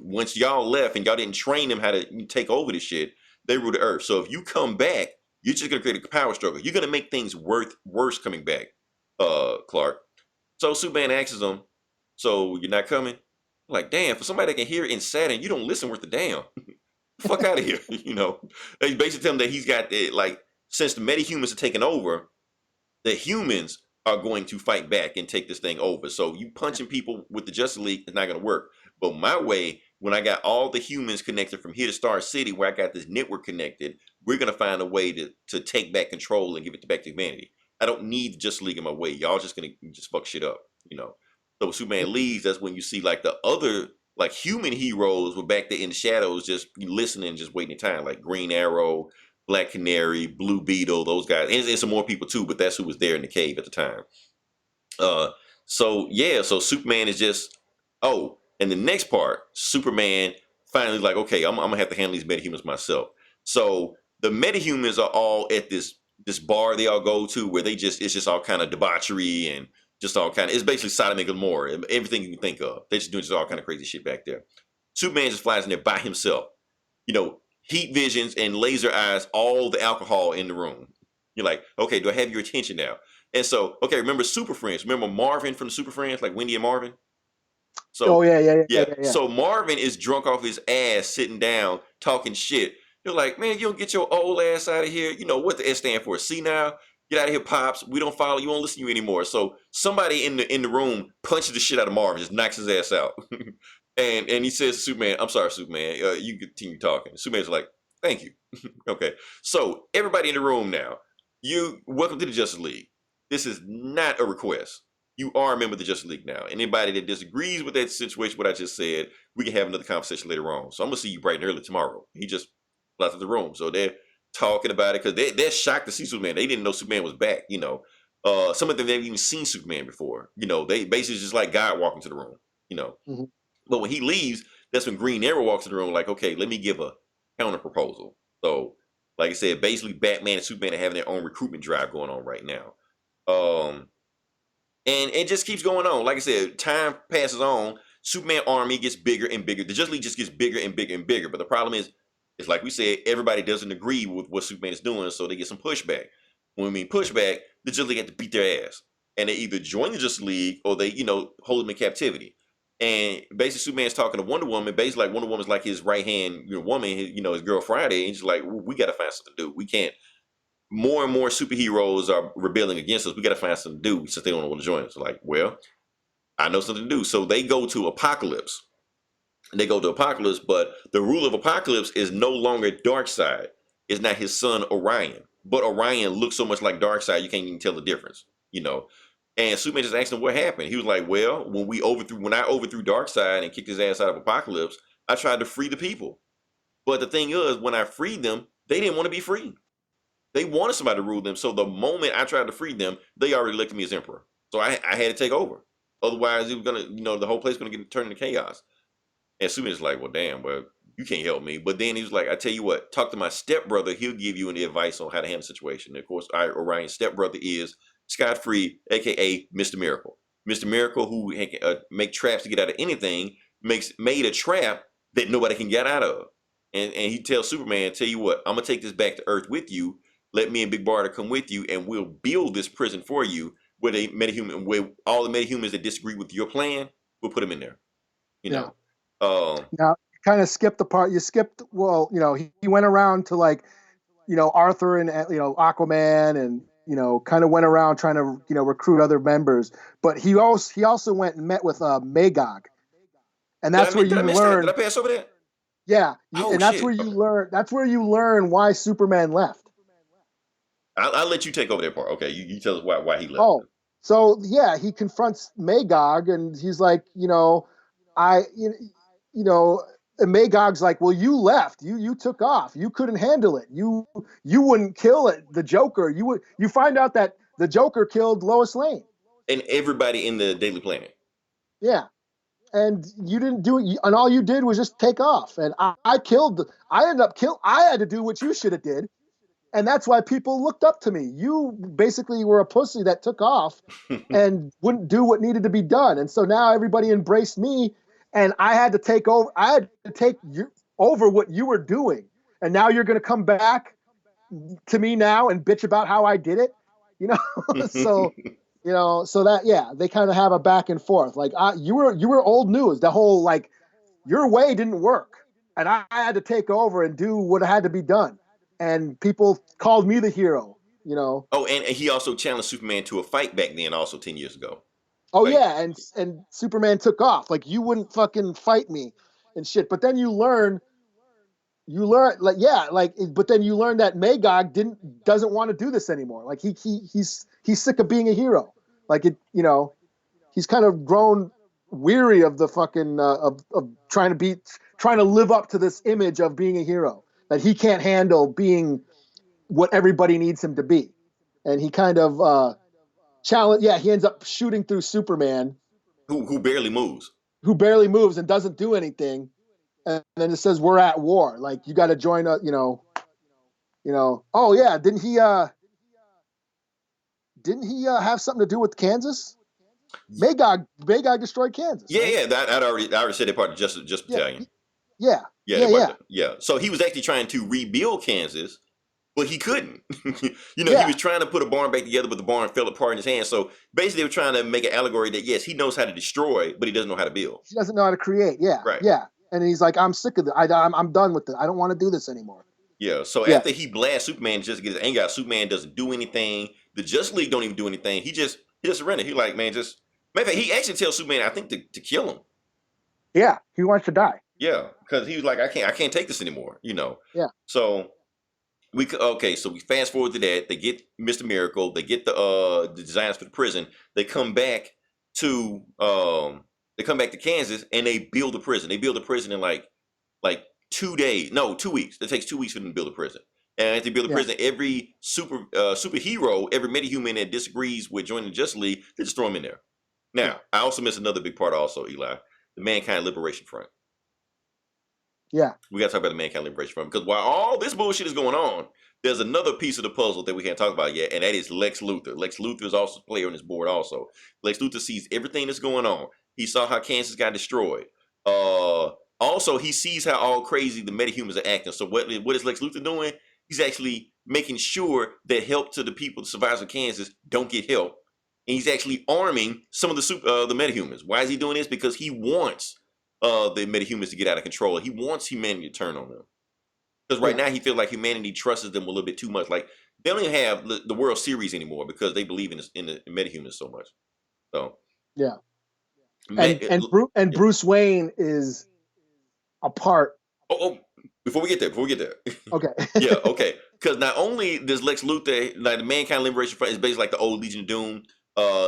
Once y'all left and y'all didn't train them how to take over this shit, they rule the earth. So if you come back, you're just gonna create a power struggle. You're gonna make things worse coming back, Clark. So Superman asks him, so you're not coming? Like, damn, for somebody that can hear in Saturn, you don't listen worth the damn. Fuck out of here, They basically tell him that he's got since the metahumans are taking over, the humans are going to fight back and take this thing over. So you punching people with the Justice League is not gonna work. But my way, when I got all the humans connected from here to Star City, where I got this network connected, we're gonna find a way to take back control and give it back to humanity. I don't need the Justice League in my way. Y'all just gonna just fuck shit up, So when Superman leaves, that's when you see like the other like human heroes were back there in the shadows, just listening, just waiting time, like Green Arrow, Black Canary, Blue Beetle, those guys, and some more people too, but that's who was there in the cave at the time. So Superman is just and the next part, Superman finally like, okay, I'm gonna have to handle these metahumans myself. So the metahumans are all at this bar they all go to where it's just all kind of debauchery and just all kind of, it's basically Sodom and Gomorrah, everything you can think of. They're just doing just all kind of crazy shit back there. Superman just flies in there by himself. Heat visions and laser eyes all the alcohol in the room. You're like, okay, do I have your attention now? And so, okay, remember Super Friends? Remember Marvin from the Super Friends, like Wendy and Marvin? So, yeah. So Marvin is drunk off his ass, sitting down, talking shit. You're like, man, you don't get your old ass out of here. You know what the S stand for? See now? Get out of here, Pops. We don't follow you. Won't listen to you anymore. So somebody in the room punches the shit out of Marvin, just knocks his ass out. And he says to Superman, I'm sorry, Superman, you continue talking. Superman's like, thank you. Okay. So everybody in the room now, welcome to the Justice League. This is not a request. You are a member of the Justice League now. Anybody that disagrees with that situation, what I just said, we can have another conversation later on. So I'm going to see you bright and early tomorrow. He just left the room. So they're talking about it because they're shocked to see Superman. They didn't know Superman was back, Some of them never even seen Superman before. They basically just like God walking to the room, Mm-hmm. But when he leaves, that's when Green Arrow walks in the room like, okay, let me give a counter proposal. So Like I said, basically Batman and Superman are having their own recruitment drive going on right now. And it just keeps going on. Like I said, time passes on. Superman army gets bigger and bigger. The Justice League just gets bigger and bigger and bigger. But the problem is, it's like we said, everybody doesn't agree with what Superman is doing, so they get some pushback. When we mean pushback, the Justice League have to beat their ass. And they either join the Justice League or they, hold them in captivity. And basically Superman's talking to Wonder Woman, basically like Wonder Woman's like his right-hand woman, his girl Friday, and she's like, we got to find something to do. We can't. More and more superheroes are rebelling against us. We got to find something to do since they don't want to join us. Like, well, I know something to do. So they go to Apokolips. But the ruler of Apokolips is no longer Darkseid. It's not his son Orion. But Orion looks so much like Darkseid, you can't even tell the difference. And Superman just asked him what happened. He was like, well, when I overthrew Darkseid and kicked his ass out of Apokolips, I tried to free the people. But the thing is, when I freed them, they didn't want to be free. They wanted somebody to rule them. So the moment I tried to free them, they already elected me as emperor. So I had to take over. Otherwise, it was gonna, the whole place was gonna get turned into chaos. And Superman's like, well, damn, well, you can't help me. But then he was like, I tell you what, talk to my stepbrother. He'll give you any advice on how to handle the situation. And of course, Orion's stepbrother is Scott Free, aka Mr. Miracle. Mr. Miracle, who make traps to get out of anything, made a trap that nobody can get out of. And he tells Superman, tell you what, I'm gonna take this back to Earth with you. Let me and Big Barda come with you, and we'll build this prison for you where all the metahumans that disagree with your plan, we'll put them in there. Now, you kind of skipped the part. You skipped. Well, he went around to Arthur and Aquaman, and kind of went around trying to recruit other members. But he also went and met with Magog, and that's where you learn. Did I pass over that? Yeah, and that's where you learn. That's where you learn why Superman left. I'll let you take over that part. Okay, you tell us why he left. Oh, so yeah, he confronts Magog, and he's like, and Magog's like, well, you left, you took off, you couldn't handle it, you wouldn't kill the Joker, you find out that the Joker killed Lois Lane and everybody in the Daily Planet. Yeah, and you didn't do it, and all you did was just take off, and I had to do what you should have did. And that's why people looked up to me. You basically were a pussy that took off and wouldn't do what needed to be done. And so now everybody embraced me, and I had to take over. I had to take over what you were doing. And now you're going to come back to me now and bitch about how I did it, So, so that, yeah, they kind of have a back and forth. Like you were old news. The whole your way didn't work, and I had to take over and do what had to be done. And people called me the hero, Oh, and he also challenged Superman to a fight back then, also 10 years ago. Oh, yeah, and Superman took off. Like, you wouldn't fucking fight me and shit. But then you learn, but then you learn that Magog doesn't want to do this anymore. Like, he's sick of being a hero. Like, he's kind of grown weary of the fucking of trying to live up to this image of being a hero. That he can't handle being what everybody needs him to be. And he kind of he ends up shooting through Superman. Who barely moves. Who barely moves and doesn't do anything. And then it says, we're at war. Like, you got to join us, Oh, yeah, didn't he have something to do with Kansas? Magog destroyed Kansas. Yeah, right? I already said that part of just Battalion. Yeah. So he was actually trying to rebuild Kansas, but he couldn't. He was trying to put a barn back together, but the barn fell apart in his hands. So basically, they were trying to make an allegory that yes, he knows how to destroy, but he doesn't know how to build. He doesn't know how to create. Yeah, right. Yeah, and he's like, I'm sick of it. I'm done with it. I don't want to do this anymore. Yeah. So after he blasts Superman, just gets anger out. Superman doesn't do anything. The Justice League don't even do anything. He just surrendered. He like, man, just. Matter of fact, he actually tells Superman, I think, to kill him. Yeah, he wants to die. Yeah, because he was like, I can't take this anymore. Yeah. So we fast forward to that. They get Mr. Miracle. They get the designs for the prison. They come back to Kansas and they build a prison. They build a prison in like 2 days. No, 2 weeks. It takes 2 weeks for them to build a prison. And if they build a prison, every superhero, every metahuman that disagrees with joining the Justice League, they just throw them in there. Now, I also missed another big part also, Eli. The Mankind Liberation Front. Yeah. We got to talk about the Mankind Liberation Front, because while all this bullshit is going on, there's another piece of the puzzle that we can't talk about yet, and that is Lex Luthor. Lex Luthor is also a player on this board also. Lex Luthor sees everything that's going on. He saw how Kansas got destroyed. Also, he sees how all crazy the metahumans are acting. So what is Lex Luthor doing? He's actually making sure that help to the people, the survivors of Kansas, don't get help. And he's actually arming some of the metahumans. Why is he doing this? Because he wants the metahumans to get out of control. He wants humanity to turn on them. Because right now he feels like humanity trusts them a little bit too much. Like they don't even have the World Series anymore because they believe in the metahumans so much. So yeah, and Bruce Wayne is a part. Before we get there. Okay. Yeah, okay. Because not only does Lex Luthor, like the Mankind Liberation Front, is basically like the old Legion of Doom.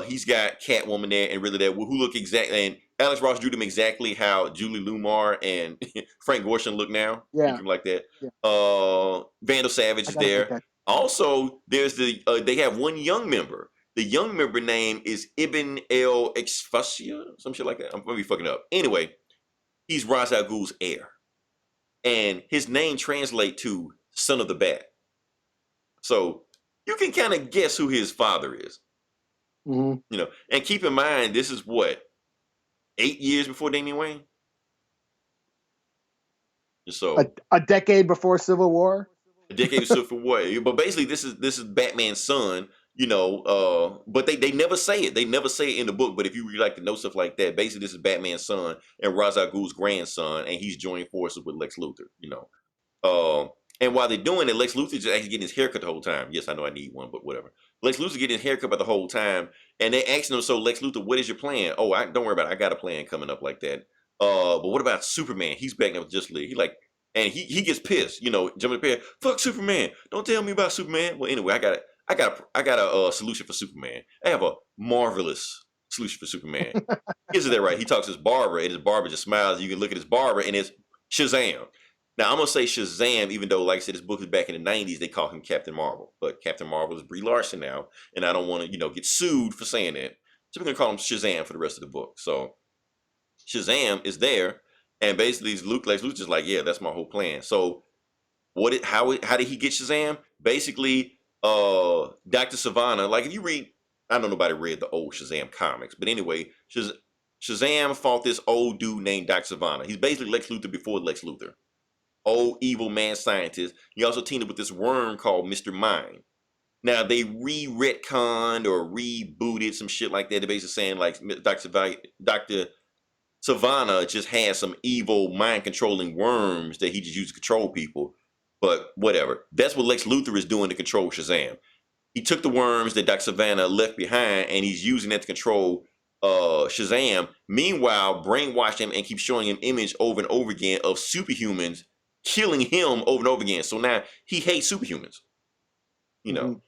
He's got Catwoman there and really there, who look exactly, and Alex Ross drew them exactly how Julie Lumar and Frank Gorshin look now. Yeah, like that. Yeah. Vandal Savage is there. Also, there's they have one young member. The young member name is Ibn El Exfasia, some shit like that. I'm gonna be fucking up. Anyway, he's Ra's al Ghul's heir, and his name translates to Son of the Bat. So you can kind of guess who his father is. Mm-hmm. And keep in mind, this is what, 8 years before Damian Wayne. So a decade before Civil War. A decade of Civil War. But basically, this is Batman's son. But they never say it. They never say it in the book. But if you really like to know stuff like that, basically this is Batman's son and Ra's al Ghul's grandson, and he's joining forces with Lex Luthor. And while they're doing it, Lex Luthor's just actually getting his haircut the whole time. Yes, I know I need one, but whatever. Lex Luthor's getting his haircut the whole time, and they asking him, "So Lex Luthor, what is your plan?" "Oh, don't worry about it. I got a plan coming up like that." But what about Superman? He's back now with Justice League. And he gets pissed, jumping the pair. "Fuck Superman! Don't tell me about Superman." Well, anyway, I got a solution for Superman. I have a marvelous solution for Superman. Isn't that right? He talks to his barber, and his barber just smiles. You can look at his barber, and it's Shazam. Now, I'm going to say Shazam, even though, like I said, this book is back in the 90s, they call him Captain Marvel. But Captain Marvel is Brie Larson now, and I don't want to, get sued for saying that. So we're going to call him Shazam for the rest of the book. So Shazam is there, and basically Lex Luthor's just like, yeah, that's my whole plan. So how did he get Shazam? Basically, Dr. Savannah, like if you read, I don't know nobody read the old Shazam comics, but anyway, Shazam fought this old dude named Dr. Savannah. He's basically Lex Luthor before Lex Luthor. Old evil man scientist. He also teamed up with this worm called Mr. Mind. Now they retconned or rebooted some shit like that. They're basically saying like Dr. Savannah just has some evil mind controlling worms that he just used to control people. But whatever. That's what Lex Luthor is doing to control Shazam. He took the worms that Dr. Savannah left behind, and he's using that to control Shazam. Meanwhile, brainwash him and keep showing him image over and over again of superhumans killing him over and over again. So now he hates superhumans. Trying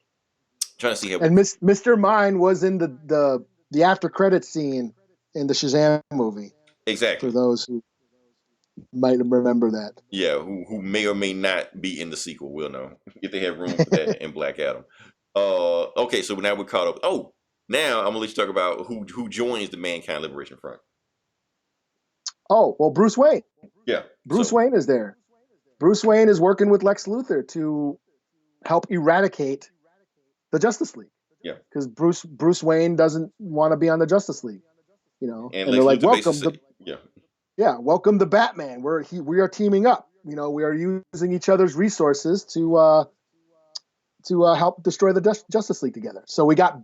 to see how. And Mr. Mind was in the after credit scene in the Shazam movie. Exactly. For those who might remember that. Yeah, who may or may not be in the sequel. We'll know if they have room for that in Black Adam. Okay, so now we're caught up. Oh, now I'm gonna let you talk about who joins the Mankind Liberation Front. Oh, well, Bruce Wayne. Yeah. Bruce Wayne is there. Bruce Wayne is working with Lex Luthor to help eradicate the Justice League. Yeah. Because Bruce Wayne doesn't want to be on the Justice League. And they're like, welcome yeah, welcome to Batman. We are teaming up. We are using each other's resources to help destroy the Justice League together. So we got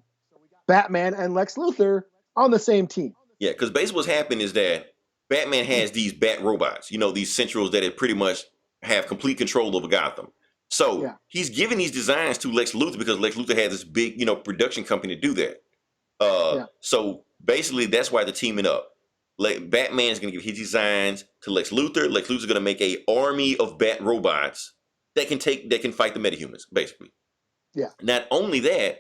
Batman and Lex Luthor on the same team. Yeah, because basically what's happened is that Batman has these bat robots, these Centrals that pretty much have complete control over Gotham. So he's giving these designs to Lex Luthor because Lex Luthor has this big, production company to do that. So basically that's why they're teaming up. Batman's going to give his designs to Lex Luthor. Lex Luthor's going to make a army of bat robots that can fight the metahumans, basically. Yeah. Not only that,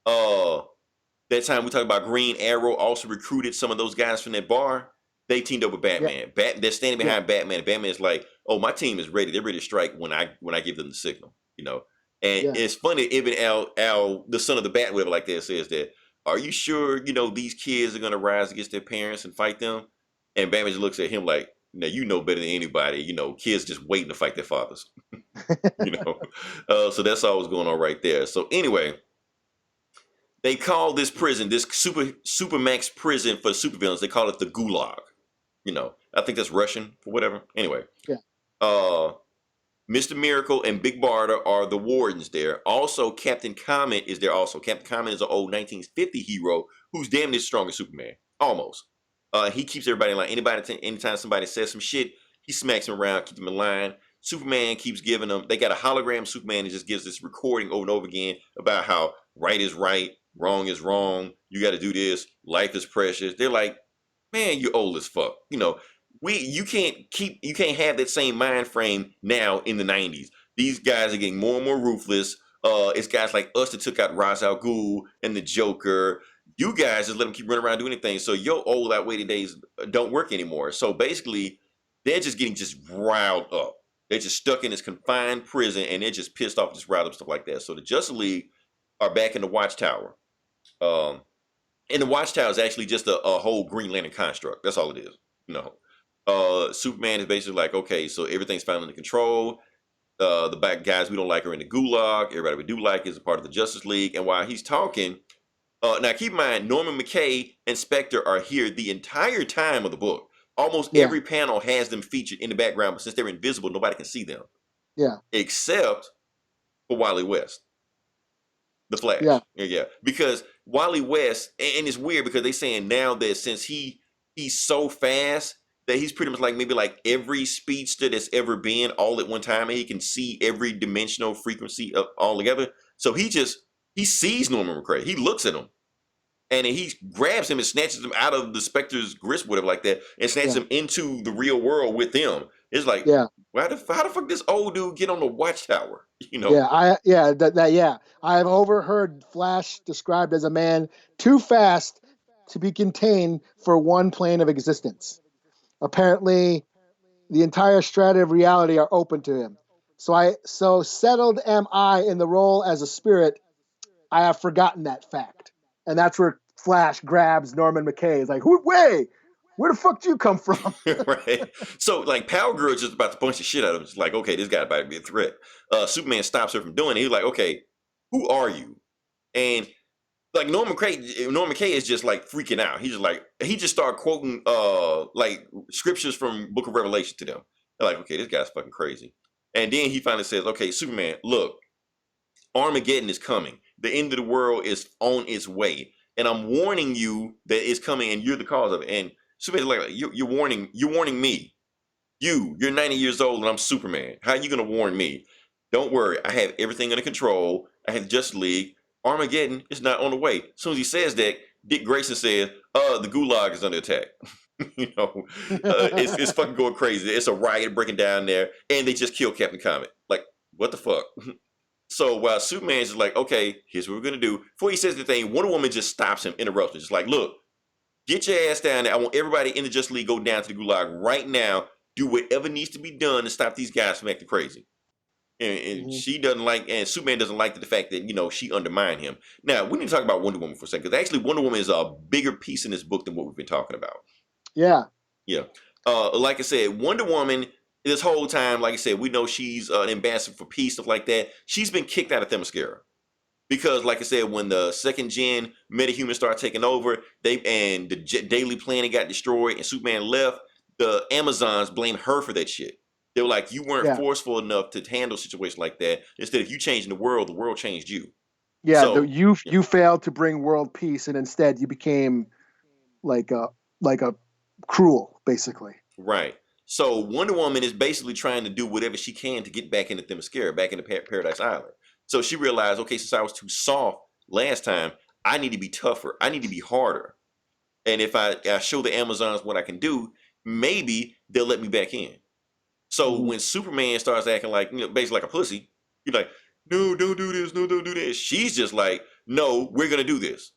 that time we talked about Green Arrow also recruited some of those guys from that bar. They teamed up with Batman. Yeah. They're standing behind Batman. And Batman's like, "Oh, my team is ready. They're ready to strike when I give them the signal." And it's funny. Ibn Al, the son of the Bat, whatever like that, says that. "Are you sure these kids are gonna rise against their parents and fight them?" And Batman just looks at him like, Now you know better than anybody. Kids just waiting to fight their fathers. So that's all was going on right there. So anyway, they call this prison, this supermax prison for supervillains. They call it the Gulag. I think that's Russian for whatever. Anyway, Yeah. uh, Mr. Miracle and Big Barda are the wardens there. Also, Captain Comet is there. Also, Captain Comet is an old 1950 hero who's damn near strong as Superman, almost. He keeps everybody in line. Anytime somebody says some shit, he smacks them around, keeps them in line. Superman keeps giving them. They got a hologram Superman that just gives this recording over and over again about how right is right, wrong is wrong. You got to do this. Life is precious. They're like, man, you're old as fuck. You can't have that same mind frame now in the 90s. These guys are getting more and more ruthless. It's guys like us that took out Ra's al Ghul and the Joker. You guys just let them keep running around doing anything. So your old outweighted days don't work anymore. So basically, they're just getting just riled up. They're just stuck in this confined prison and they're just pissed off, just riled up, stuff like that. So the Justice League are back in the Watchtower. And the Watchtower is actually just a whole Green Lantern construct. That's all it is. Superman is basically like, okay, so everything's finally under control. The bad guys we don't like are in the Gulag. Everybody we do like is a part of the Justice League. And while he's talking, now keep in mind, Norman McKay and Spectre are here the entire time of the book. Almost every panel has them featured in the background, but since they're invisible, nobody can see them. Yeah. Except for Wally West. The Flash. Yeah. Because Wally West, and it's weird because they're saying now that since he's so fast that he's pretty much like maybe like every speedster that's ever been all at one time, and he can see every dimensional frequency of all together. So he sees Norman McRae. He looks at him. And then he grabs him and snatches him out of the Spectre's grasp, whatever like that, and snatches him into the real world with them. It's like, how the fuck this old dude get on the Watchtower? I've overheard Flash described as a man too fast to be contained for one plane of existence. Apparently, the entire strata of reality are open to him. So settled am I in the role as a spirit, I have forgotten that fact. And that's where Flash grabs Norman McKay. He's like, where the fuck did you come from? Right. So, like, Power Girl is just about to punch the shit out of him. It's like, okay, this guy about to be a threat. Superman stops her from doing it. He's like, okay, who are you? And, like, Norman McKay is just, like, freaking out. He's just like, he just started quoting, like, scriptures from Book of Revelation to them. They're like, okay, this guy's fucking crazy. And then he finally says, okay, Superman, look, Armageddon is coming. The end of the world is on its way. And I'm warning you that it's coming and you're the cause of it. And Superman's like, you're warning me. You're 90 years old and I'm Superman. How are you going to warn me? Don't worry. I have everything under control. I have Justice League. Armageddon is not on the way. As soon as he says that, Dick Grayson says, the Gulag is under attack. It's fucking going crazy. It's a riot breaking down there. And they just killed Captain Comet. Like, what the fuck? So while Superman's just like, okay, here's what we're going to do. Before he says the thing, Wonder Woman just stops him, interrupts him. Just like, look, get your ass down there. I want everybody in the Justice League go down to the Gulag right now. Do whatever needs to be done to stop these guys from acting crazy. And she doesn't like, and Superman doesn't like the fact that, she undermined him. Now, we need to talk about Wonder Woman for a second. Because actually, Wonder Woman is a bigger piece in this book than what we've been talking about. Yeah. Yeah. Like I said, Wonder Woman, this whole time, like I said, we know she's an ambassador for peace, stuff like that. She's been kicked out of Themyscira. Because, like I said, when the second gen metahumans started taking over, the Daily Planet got destroyed and Superman left, the Amazons blamed her for that shit. They were like, you weren't forceful enough to handle situations like that. Instead of you changing the world changed you. Yeah, so, you failed to bring world peace, and instead you became like a cruel, basically. Right. So Wonder Woman is basically trying to do whatever she can to get back into Themyscira, back into Paradise Island. So she realized, okay, since I was too soft last time, I need to be tougher. I need to be harder. And if I show the Amazons what I can do, maybe they'll let me back in. So when Superman starts acting like, basically like a pussy, you're like, no, don't do this. No, don't do this. She's just like, no, we're going to do this.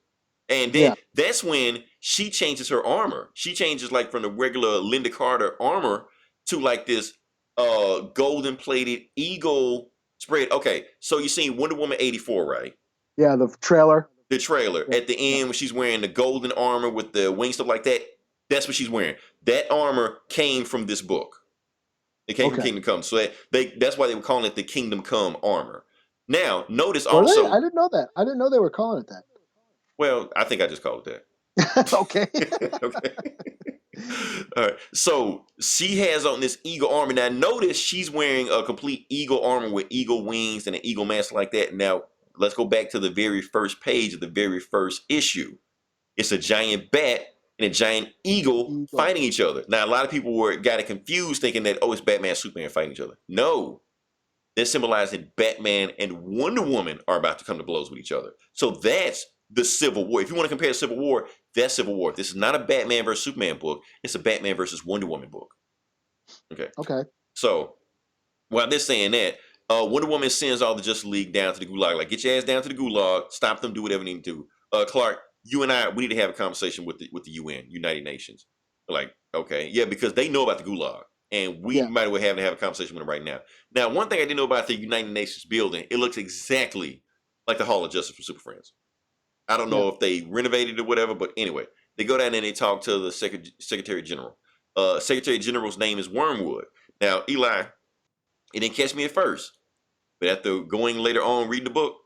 And then that's when she changes her armor. She changes like from the regular Linda Carter armor to like this golden plated eagle spread. Okay, so you seen Wonder Woman 84, right? Yeah, the trailer. The trailer. At the end when she's wearing the golden armor with the wings, stuff like that, that's what she's wearing. That armor came from this book. It came from Okay. Kingdom Come. So that's why they were calling it the Kingdom Come armor. Now, notice Were they? I also, didn't know that. I didn't know they were calling it well, I think I just called it that. Okay. that. Okay. All right. So she has on this eagle armor. Now, notice she's wearing a complete eagle armor with eagle wings and an eagle mask like that. Now, let's go back to the very first page of the very first issue. It's a giant bat and a giant eagle Eagle. fighting each other. Now, a lot of people got it confused thinking that, oh, it's Batman and Superman fighting each other. No, they're symbolizing Batman and Wonder Woman are about to come to blows with each other. So that's the Civil War. If you want to compare Civil War, that's Civil War. This is not a Batman versus Superman book. It's a Batman versus Wonder Woman book. Okay. Okay. So while they're saying that, Wonder Woman sends all the Justice League down to the Gulag. Like, get your ass down to the Gulag. Stop them. Do whatever you need to do. Clark, you and I, we need to have a conversation with the UN, United Nations. Like, okay, yeah, because they know about the Gulag, and we might as well have a conversation with them right now. Now, one thing I didn't know about the United Nations building, it looks exactly like the Hall of Justice for Super Friends. I don't know if they renovated it or whatever, but anyway, they go down and they talk to the Secretary General. Secretary General's name is Wormwood. Now, Eli, it didn't catch me at first, but after going later on, reading the book,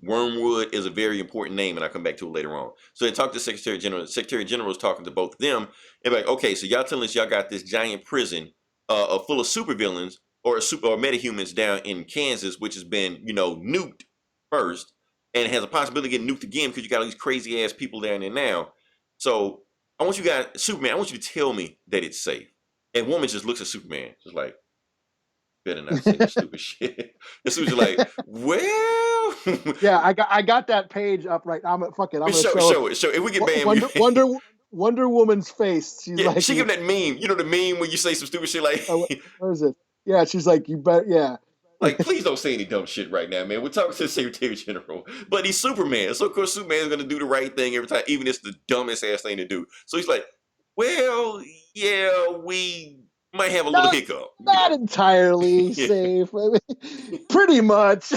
Wormwood is a very important name, and I'll come back to it later on. So they talked to Secretary General. The Secretary General is talking to both of them, and like, okay, so y'all telling us y'all got this giant prison full of supervillains or metahumans down in Kansas, which has been, nuked first, and has a possibility of getting nuked again because you got all these crazy ass people down there now. So I want you guys, Superman, I want you to tell me that it's safe. And woman just looks at Superman, just like, better not say that stupid shit. And Susan's like, well, yeah, I got that page up right. I'm gonna show it. If we get banned, Wonder Woman's face. She's like, she give that meme. You know the meme when you say some stupid shit like, where is it? Yeah, she's like, you bet. Yeah. Like, please don't say any dumb shit right now, man. We're talking to the Secretary General, but he's Superman, so of course Superman's gonna do the right thing every time, even if it's the dumbest ass thing to do. So he's like, well, yeah, we might have a little hiccup. Not entirely safe. I mean, pretty much.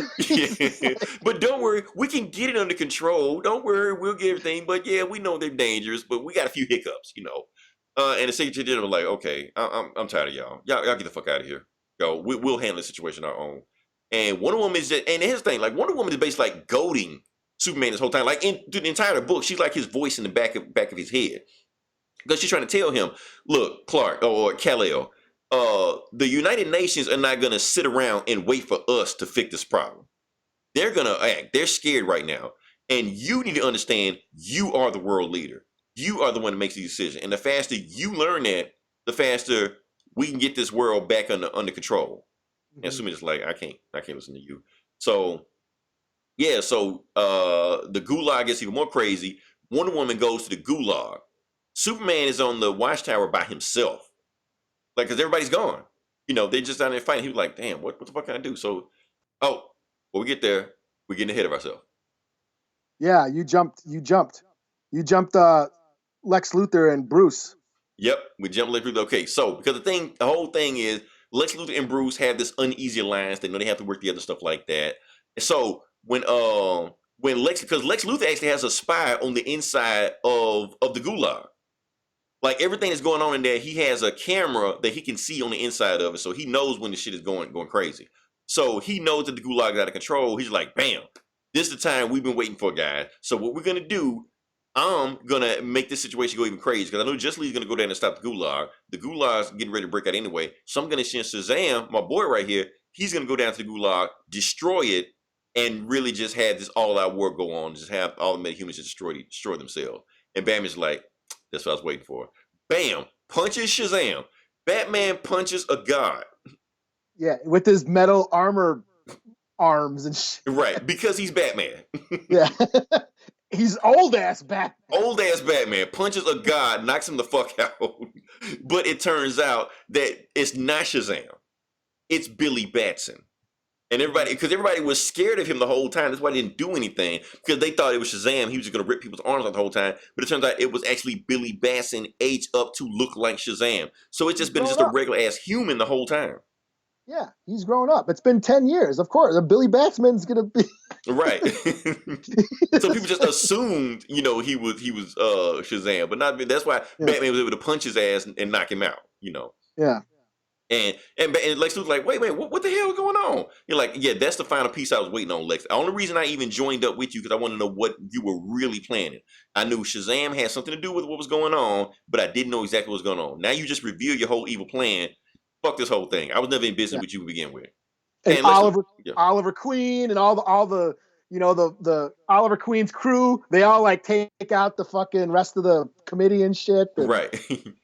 But don't worry, we can get it under control. Don't worry, we'll get everything. But yeah, we know they're dangerous, but we got a few hiccups, And the Secretary General was like, okay, I'm tired of y'all. Y'all get the fuck out of here. Yo, we'll handle the situation on our own. And Wonder Woman is just, and here's the thing, like Wonder Woman is basically like goading Superman this whole time. Like in the entire book, she's like his voice in the back of his head. Because she's trying to tell him, look, Clark or Kal-El, the United Nations are not gonna sit around and wait for us to fix this problem. They're gonna act. They're scared right now. And you need to understand you are the world leader. You are the one that makes the decision. And the faster you learn that, the faster we can get this world back under control. And Superman's like, I can't listen to you. So yeah, the Gulag gets even more crazy. Wonder Woman goes to the Gulag. Superman is on the watchtower by himself. Like, because everybody's gone. They're just down there fighting. He was like, damn, what the fuck can I do? So, when we get there, we're getting ahead of ourselves. Yeah, you jumped Lex Luthor and Bruce. Yep, we jumped Lex Luthor. Okay, so because the whole thing is Lex Luthor and Bruce have this uneasy alliance. They know they have to work together, stuff like that. And so when Lex Luthor actually has a spy on the inside of the Gulag. Like everything that's going on in there, he has a camera that he can see on the inside of it, so he knows when the shit is going crazy. So he knows that the Gulag is out of control. He's like, bam, this is the time we've been waiting for, guys. So what we're gonna do, I'm gonna make this situation go even crazy because I know Justice League's gonna go down and stop the Gulag. The Gulag's getting ready to break out anyway, so I'm gonna send Shazam, my boy right here. He's gonna go down to the Gulag, destroy it, and really just have this all-out war go on. Just have all the metahumans just destroy themselves. And Batman's like, that's what I was waiting for. Bam! Punches Shazam. Batman punches a god. Yeah, with his metal armor arms and shit. Right, because he's Batman. Yeah. He's old-ass Batman. Old-ass Batman punches a god, knocks him the fuck out. But it turns out that it's not Shazam. It's Billy Batson. And everybody was scared of him the whole time. That's why they didn't do anything. Because they thought it was Shazam. He was just going to rip people's arms out the whole time. But it turns out it was actually Billy Batson aged up to look like Shazam. So it's just been just a regular ass human the whole time. Yeah, he's grown up. It's been 10 years. Of course, Billy Batsman's gonna be Right. So people just assumed, he was Shazam, but not. That's why yeah, Batman was able to punch his ass and knock him out. yeah, And Lex Luthor's like, wait, what the hell is going on? You're like, yeah, that's the final piece I was waiting on, Lex. The only reason I even joined up with you because I want to know what you were really planning. I knew Shazam had something to do with what was going on, but I didn't know exactly what was going on. Now you just reveal your whole evil plan. Fuck this whole thing. I was never in business yeah. with you to begin with. And And Lex Luthor, yeah, Oliver Queen and all the the Oliver Queen's crew, they all like take out the fucking rest of the committee and shit. And right.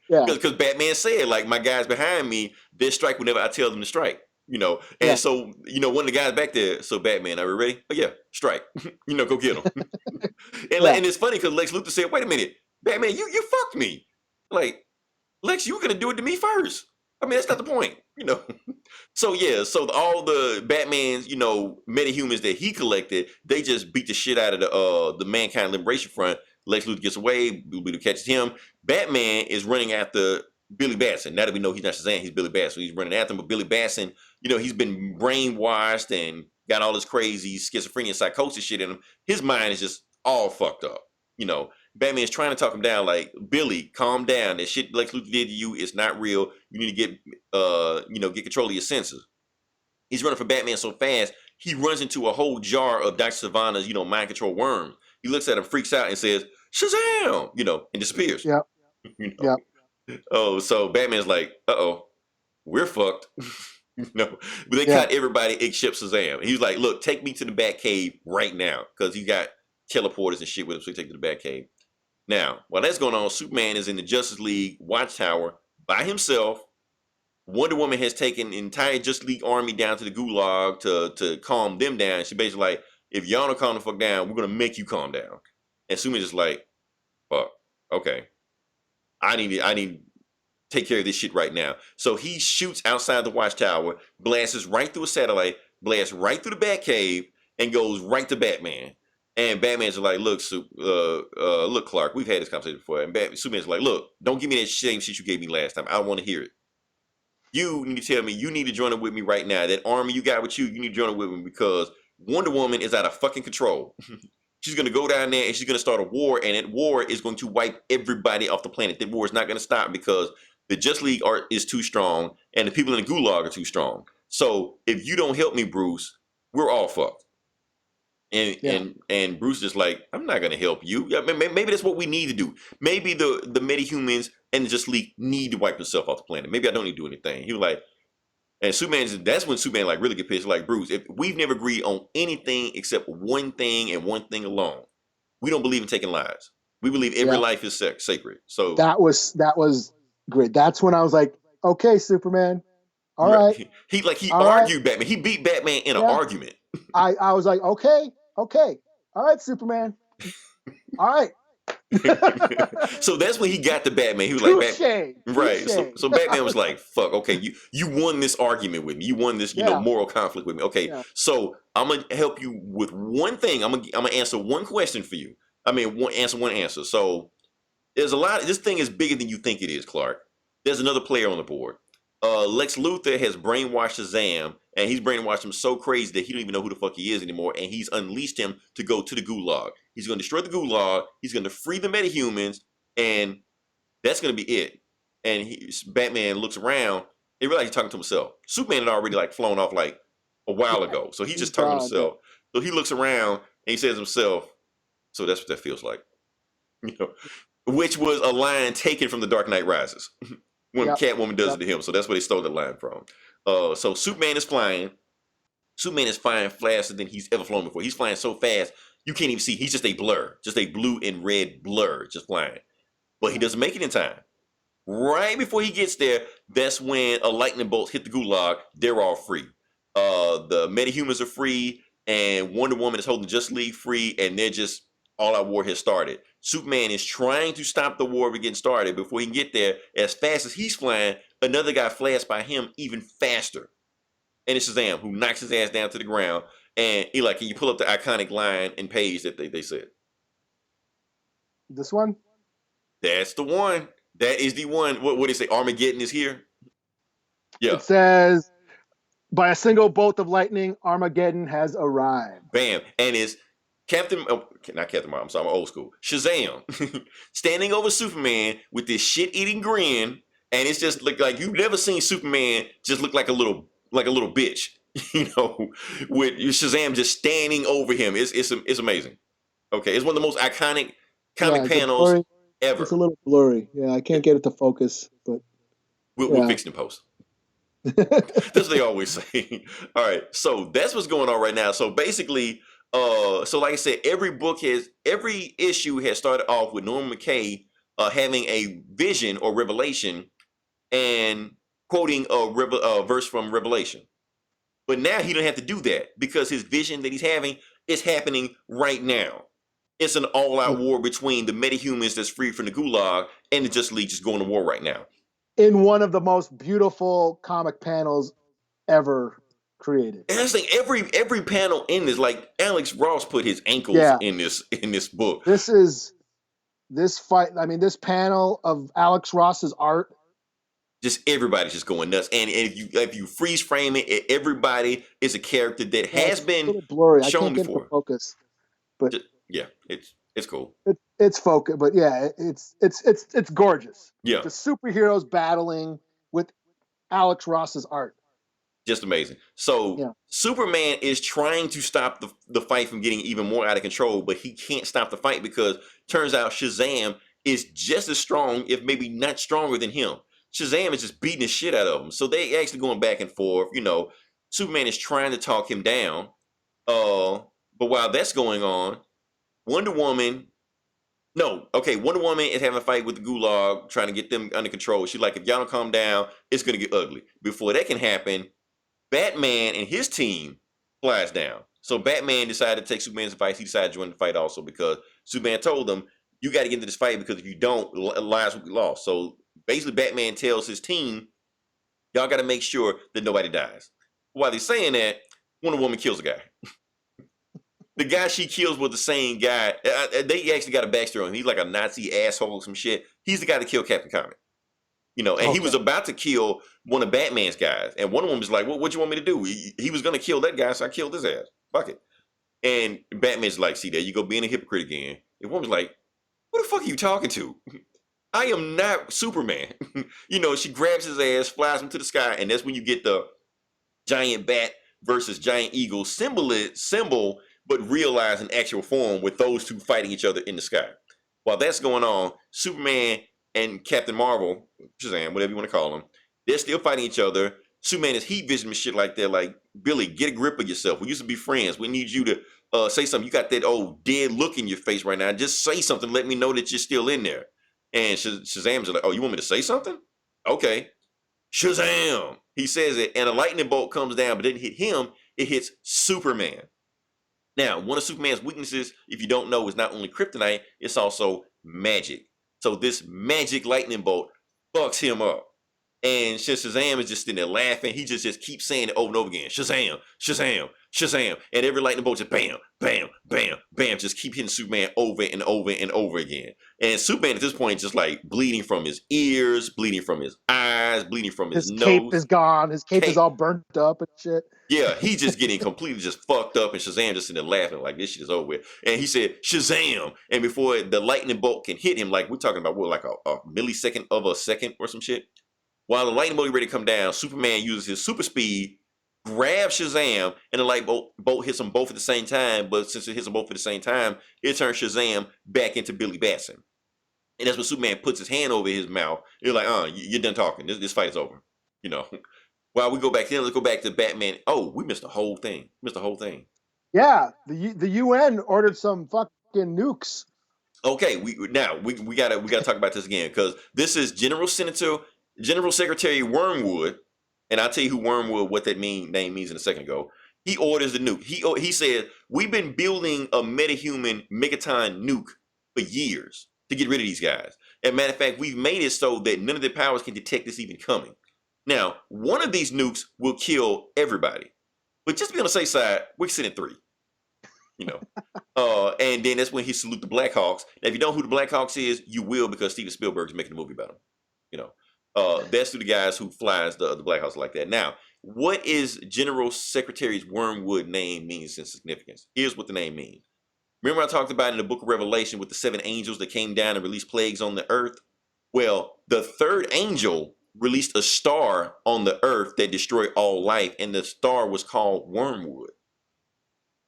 yeah, Because Batman said, like, my guys behind me, they strike whenever I tell them to strike. And yeah, so, one of the guys back there, so Batman, are we ready? Oh, yeah, strike. Go get him. yeah, And it's funny because Lex Luthor said, wait a minute, Batman, you fucked me. Like, Lex, you were going to do it to me first. I mean, that's not the point. So, yeah, so all the Batman's, metahumans that he collected, they just beat the shit out of the Mankind Liberation Front. Lex Luthor gets away, Blue Beetle catches him. Batman is running after Billy Batson. Now that we know he's not Shazam, he's Billy Batson. So he's running after him, but Billy Batson, he's been brainwashed and got all this crazy schizophrenia, psychosis shit in him. His mind is just all fucked up. Batman's trying to talk him down, like, Billy, calm down. That shit Lex Luthor did to you is not real. You need to get control of your senses. He's running for Batman so fast, he runs into a whole jar of Dr. Sivana's, mind control worms. He looks at him, freaks out, and says, Shazam! And disappears. yeah, you know. yeah, Oh, so Batman's like, uh-oh, we're fucked. But they yeah, cut everybody except Shazam. He was like, look, take me to the Batcave right now. Because he got teleporters and shit with him, so he take to the Batcave. Now, while that's going on, Superman is in the Justice League Watchtower by himself. Wonder Woman has taken the entire Justice League army down to the Gulag to calm them down. She basically like, if y'all don't calm the fuck down, we're gonna make you calm down. And Superman's just like, fuck, okay, I need to take care of this shit right now. So he shoots outside the Watchtower, blasts right through a satellite, blasts right through the Batcave, and goes right to Batman. And Batman's like, look, look, Clark, we've had this conversation before. And Superman's like, look, don't give me that same shit you gave me last time. I don't want to hear it. You need to tell me you need to join up with me right now. That army you got with you, you need to join up with me because Wonder Woman is out of fucking control. She's going to go down there and she's going to start a war, and that war is going to wipe everybody off the planet. That war is not going to stop because the Just League is too strong and the people in the Gulag are too strong. So if you don't help me, Bruce, we're all fucked. And yeah, and Bruce is like, I'm not gonna help you. Yeah, maybe that's what we need to do. Maybe the metahumans and the Just League need to wipe themselves off the planet. Maybe I don't need to do anything. He was like, and that's when Superman like really get pissed. Like, Bruce, if we've never agreed on anything except one thing and one thing alone, we don't believe in taking lives. We believe every yeah. life is sacred. So That was great. That's when I was like, okay, Superman, all right, he all right, argued Batman. He beat Batman in an yeah. argument. I was like, okay, okay, all right, Superman, all right. So that's when he got to Batman. He was like, Touche, right. So touche. so Batman was like, fuck, okay, you won this argument with me. You won this, Yeah, moral conflict with me. Okay, yeah, so I'm gonna help you with one thing. I'm gonna answer one question for you. I mean, one answer. So there's a lot. This thing is bigger than you think it is, Clark. There's another player on the board. Lex Luthor has brainwashed Shazam, and he's brainwashed him so crazy that he don't even know who the fuck he is anymore, and he's unleashed him to go to the Gulag. He's going to destroy the Gulag. He's going to free the metahumans, and that's going to be it. And Batman looks around. He realizes he's talking to himself. Superman had already like flown off like a while yeah. ago, so he's He's just talking to gone. Yeah, himself. So he looks around and he says to himself, "So that's what that feels like," you know, which was a line taken from The Dark Knight Rises when yep, Catwoman does yep. it to him. So that's where they stole the line from. So Superman is flying. Superman is flying faster than he's ever flown before. He's flying so fast you can't even see. He's just a blur, just a blue and red blur, just flying. But he Yeah. doesn't make it in time. Right before he gets there, that's when a lightning bolt hit the Gulag. They're all free. The metahumans are free, and Wonder Woman is holding Just League free, and they're just all out war has started. Superman is trying to stop the war from getting started. Before he can get there, as fast as he's flying, another guy flies by him even faster. And it's Shazam who knocks his ass down to the ground. And Eli, can you pull up the iconic line and page that they said? This one. That's the one. That is the one. What do they say? Armageddon is here. Yeah. It says By a single bolt of lightning, Armageddon has arrived. Bam. And it's Captain, oh, not Captain Marvel, I'm sorry, I'm old school. Shazam standing over Superman with this shit-eating grin, and it's just like you've never seen Superman just look like a little bitch, you know, with Shazam just standing over him. It's amazing. Okay, it's one of the most iconic Yeah, comic is it panels blurry? It's a ever. little blurry. Yeah, I can't get it to focus, but We'll yeah. fix it in post. That's what they always say. All right, so that's what's going on right now. So basically, so like I said, every issue has started off with Norman McKay having a vision or revelation and quoting a verse from Revelation. But now he don't have to do that because his vision that he's having is happening right now. It's an all-out war between the metahumans that's free from the gulag and the Justice League just going to war right now. In one of the most beautiful comic panels ever created. And I think every panel in this, like Alex Ross put his ankles Yeah. in this book. This fight, I mean, this panel of Alex Ross's art. Just everybody's just going nuts. And if you freeze frame it, everybody is a character that has been a little blurry. I shown can't get before. it to focus. But yeah, it's cool. It's focus, but yeah, it's gorgeous. Yeah. The superheroes battling with Alex Ross's art. Just amazing. So Superman is trying to stop the fight from getting even more out of control, but he can't stop the fight because turns out Shazam is just as strong, if maybe not stronger than him. Shazam is just beating the shit out of him. So they actually going back and forth. You know, Superman is trying to talk him down. But while that's going on, Wonder Woman is having a fight with the Gulag, trying to get them under control. She's like, if y'all don't calm down, it's going to get ugly. Before that can happen, Batman and his team flies down. So Batman decided to take Superman's advice. He decided to join the fight also because Superman told him, you got to get into this fight because if you don't, lives will be lost. So basically Batman tells his team, y'all got to make sure that nobody dies. While he's saying that, Wonder Woman kills a guy. The guy she kills was the same guy. They actually got a backstory on him. He's like a Nazi asshole or some shit. He's the guy that killed Captain Comet. You know, and he was about to kill one of Batman's guys. And one of them was like, what you want me to do? He was going to kill that guy, so I killed his ass. Fuck it. And Batman's like, see, there you go, being a hypocrite again. And one was like, who the fuck are you talking to? I am not Superman. You know, she grabs his ass, flies him to the sky, and that's when you get the giant bat versus giant eagle symbol, but realized in actual form with those two fighting each other in the sky. While that's going on, Superman and Captain Marvel, Shazam, whatever you want to call them, they're still fighting each other. Superman is heat vision and shit like that. Like, Billy, get a grip of yourself. We used to be friends. We need you to say something. You got that old dead look in your face right now. Just say something. Let me know that you're still in there. And Shazam's like, oh, you want me to say something? Okay. Shazam! He says it, and a lightning bolt comes down, but it didn't hit him. It hits Superman. Now, one of Superman's weaknesses, if you don't know, is not only kryptonite, it's also magic. So this magic lightning bolt fucks him up. And Shazam is just sitting there laughing. He just keeps saying it over and over again. Shazam, Shazam, Shazam. And every lightning bolt just bam, bam, bam, bam. Just keep hitting Superman over and over and over again. And Superman at this point just like bleeding from his ears, bleeding from his eyes, bleeding from his nose. His cape is gone. His cape is all burnt up and shit. Yeah, he's just getting completely just fucked up, and Shazam just sitting there laughing like this shit is over with. And he said, Shazam! And before the lightning bolt can hit him, like we're talking about, what, like a millisecond of a second or some shit? While the lightning bolt is ready to come down, Superman uses his super speed, grabs Shazam, and the lightning bolt hits them both at the same time. But since it hits them both at the same time, it turns Shazam back into Billy Batson. And that's when Superman puts his hand over his mouth. You're like, you're done talking. This fight is over. You know. While we go back then, let's go back to Batman. Oh, we missed the whole thing. Yeah, the UN ordered some fucking nukes. Okay, we gotta talk about this again because this is General Secretary Wormwood, and I'll tell you who Wormwood, what that name means in a second ago. He orders the nuke. He said, we've been building a metahuman megaton nuke for years to get rid of these guys. As a matter of fact, we've made it so that none of their powers can detect this even coming. Now, one of these nukes will kill everybody. But just to be on the safe side, we're sending 3. You know. And then that's when he salute the Blackhawks. Now, if you know who the Blackhawks is, you will because Steven Spielberg is making a movie about them. You know. That's who the guys who flies the Blackhawks like that. Now, what is General Secretary's Wormwood name means in significance? Here's what the name means. Remember I talked about in the book of Revelation with the 7 angels that came down and released plagues on the earth? Well, the 3rd angel released a star on the earth that destroyed all life, and the star was called Wormwood.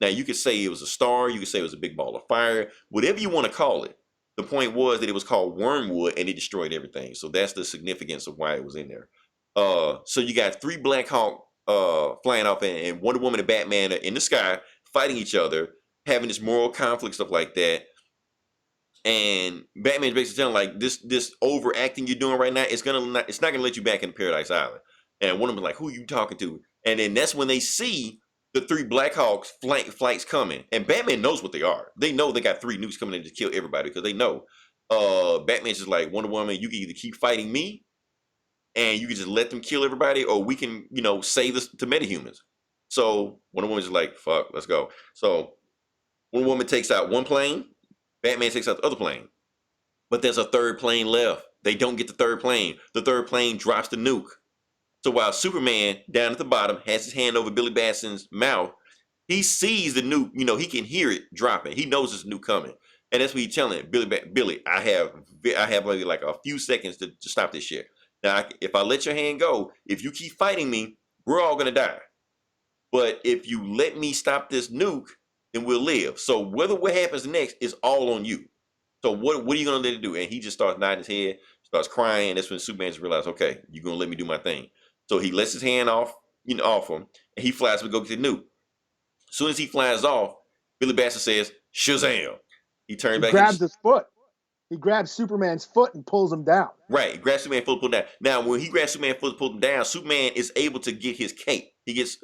Now, you could say it was a star, you could say it was a big ball of fire, whatever you want to call it. The point was that it was called Wormwood, and it destroyed everything. So that's the significance of why it was in there. So you got 3 Black Hawk flying off, and Wonder Woman and Batman are in the sky fighting each other, having this moral conflict, stuff like that. And Batman's basically telling like this overacting you're doing right now, it's not gonna let you back into Paradise Island. And one of them like, who are you talking to? And then that's when they see the 3 Black Hawks flights coming, and Batman knows what they are. They know they got 3 nukes coming in to kill everybody because they know. Batman's just like, Wonder Woman, you can either keep fighting me, and you can just let them kill everybody, or we can, save this to metahumans. So Wonder Woman's just like, fuck, let's go. So Wonder Woman takes out one plane. Batman takes out the other plane. But there's a 3rd plane left. They don't get the 3rd plane. The 3rd plane drops the nuke. So while Superman, down at the bottom, has his hand over Billy Batson's mouth, he sees the nuke. He can hear it dropping. He knows this nuke coming. And that's what he's telling it. Billy, I have maybe like a few seconds to stop this shit. Now, if I let your hand go, if you keep fighting me, we're all going to die. But if you let me stop this nuke, then we'll live. So whether what happens next is all on you. So what are you gonna let it do? And he just starts nodding his head, starts crying. That's when Superman just realizes, okay, you're gonna let me do my thing. So he lets his hand off him, and he flies to go get the nuke. As soon as he flies off, Billy Batson says, Shazam. He turns back. Grabs his foot. He grabs Superman's foot and pulls him down. Right, he grabs Superman's foot, pull him down. Now, when he grabs Superman's foot, pull him down, Superman is able to get his cape. He gets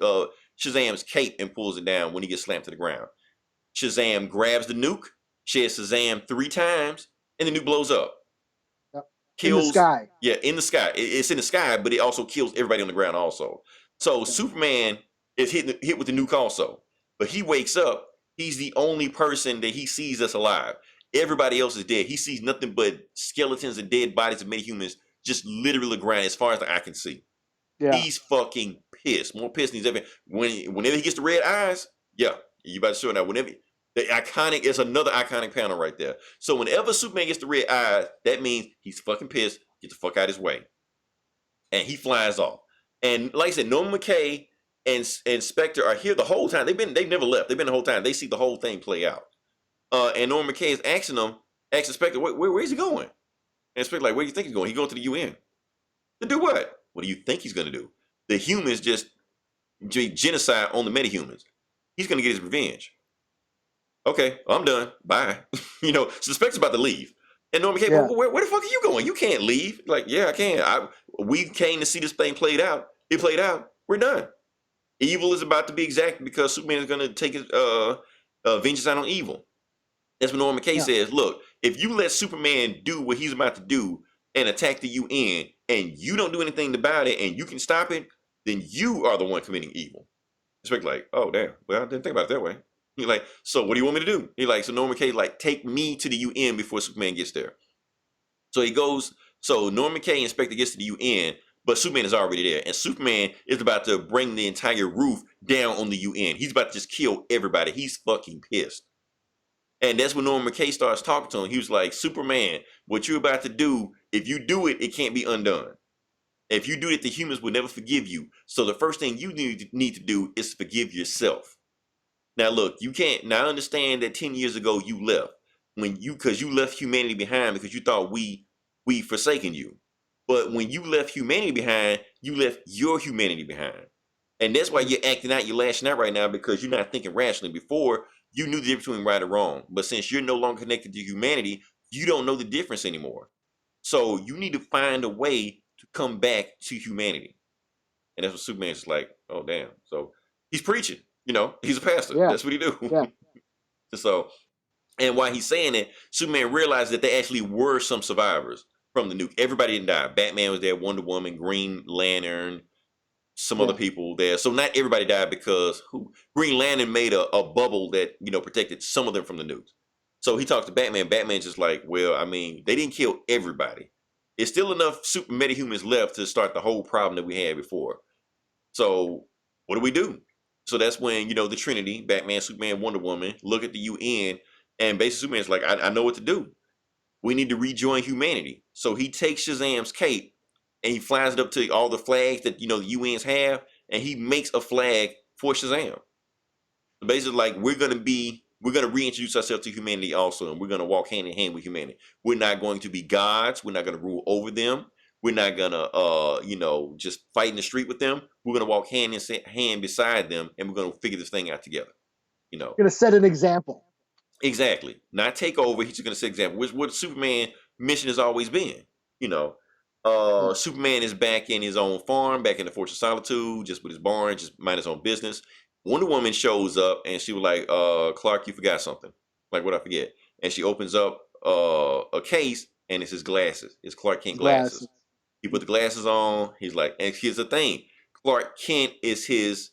Shazam's cape and pulls it down when he gets slammed to the ground. Shazam grabs the nuke, shares Shazam 3 times, and the nuke blows up. Yep. Kills, in the sky. Yeah, in the sky. It's in the sky, but it also kills everybody on the ground also. So Superman is hit with the nuke also. But he wakes up. He's the only person that he sees that's alive. Everybody else is dead. He sees nothing but skeletons and dead bodies of metahumans just literally ground as far as the eye can see. Yeah. He's fucking pissed. More pissed than he's ever. Whenever he gets the red eyes, yeah. You about to show now. Whenever it's another iconic panel right there. So whenever Superman gets the red eyes, that means he's fucking pissed. Get the fuck out of his way, and he flies off. And like I said, Norman McKay and Spectre are here the whole time. They've never left. They've been the whole time. They see the whole thing play out. And Norman McKay is asking Spectre, where's he going? And Spectre like, where do you think he's going? He's going to the UN. To do what? What do you think he's going to do? The humans just genocide on the metahumans. He's going to get his revenge. Okay, I'm done. Bye. Spectre's about to leave. And Norman McKay, where the fuck are you going? You can't leave. Like, yeah, I can. We came to see this thing played out. It played out. We're done. Evil is about to be exacted because Superman is going to take his vengeance out on evil. That's what Norman McKay says. Look, if you let Superman do what he's about to do and attack the UN, and you don't do anything about it, and you can stop it, then you are the one committing evil. It's like, oh, damn. Well, I didn't think about it that way. He's like, so what do you want me to do? He's like, so Norman McKay, like, take me to the UN before Superman gets there. So he goes, so Norman McKay and Spectre gets to the UN, but Superman is already there. And Superman is about to bring the entire roof down on the UN. He's about to just kill everybody. He's fucking pissed. And that's when Norman McKay starts talking to him. He was like, Superman, what you're about to do, if you do it, it can't be undone. If you do it, the humans will never forgive you. So the first thing you need to do is forgive yourself. Now, look, you can't. Now, I understand that 10 years ago you left because you left humanity behind because you thought we forsaken you. But when you left humanity behind, you left your humanity behind. And that's why you're acting out, you're lashing out right now because you're not thinking rationally. Before, you knew the difference between right or wrong. But since you're no longer connected to humanity, you don't know the difference anymore. So you need to find a way to come back to humanity. And that's what Superman's like, oh, damn. So he's preaching, he's a pastor. Yeah. That's what he do. Yeah. So, and while he's saying it, Superman realized that there actually were some survivors from the nuke. Everybody didn't die. Batman was there, Wonder Woman, Green Lantern, some other people there. So not everybody died because Green Lantern made a bubble that, protected some of them from the nukes. So he talks to Batman. Batman's just like, well, I mean, they didn't kill everybody. It's still enough super metahumans left to start the whole problem that we had before. So what do we do? So that's when, the Trinity, Batman, Superman, Wonder Woman, look at the UN, and basically Superman's like, I know what to do. We need to rejoin humanity. So he takes Shazam's cape and he flies it up to all the flags that, the UNs have, and he makes a flag for Shazam. Basically, like, we're gonna reintroduce ourselves to humanity also, and we're gonna walk hand in hand with humanity. We're not going to be gods. We're not gonna rule over them. We're not gonna just fight in the street with them. We're gonna walk hand in hand beside them, and we're gonna figure this thing out together. Going to set an example. Exactly. Not take over. He's just gonna set example, which what Superman mission has always been. You know, Yeah. Superman is back in his own farm, back in the Fortress of Solitude, just with his barn, just mind his own business. Wonder Woman shows up and she was like, Clark, you forgot something. Like, what I forget? And she opens up a case and it's his glasses. It's Clark Kent glasses. Glasses. He put the glasses on. He's like, and here's the thing. Clark Kent is his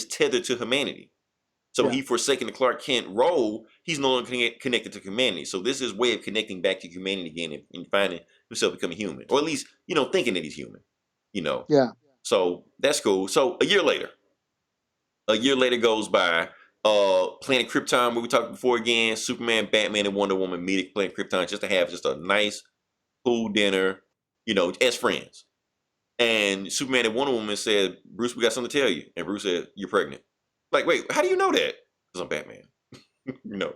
tether to humanity. So Yeah. he forsaken the Clark Kent role. He's no longer connected to humanity. So this is his way of connecting back to humanity again and finding himself becoming human, or at least thinking that he's human. Yeah. So that's cool. So a year later goes by. Planet Krypton, where we talked before again. Superman, Batman, and Wonder Woman meet at Planet Krypton just to have just a nice, cool dinner, as friends. And Superman and Wonder Woman said, "Bruce, we got something to tell you." And Bruce said, "You're pregnant." Like, wait, how do you know that? Because I'm Batman. you know.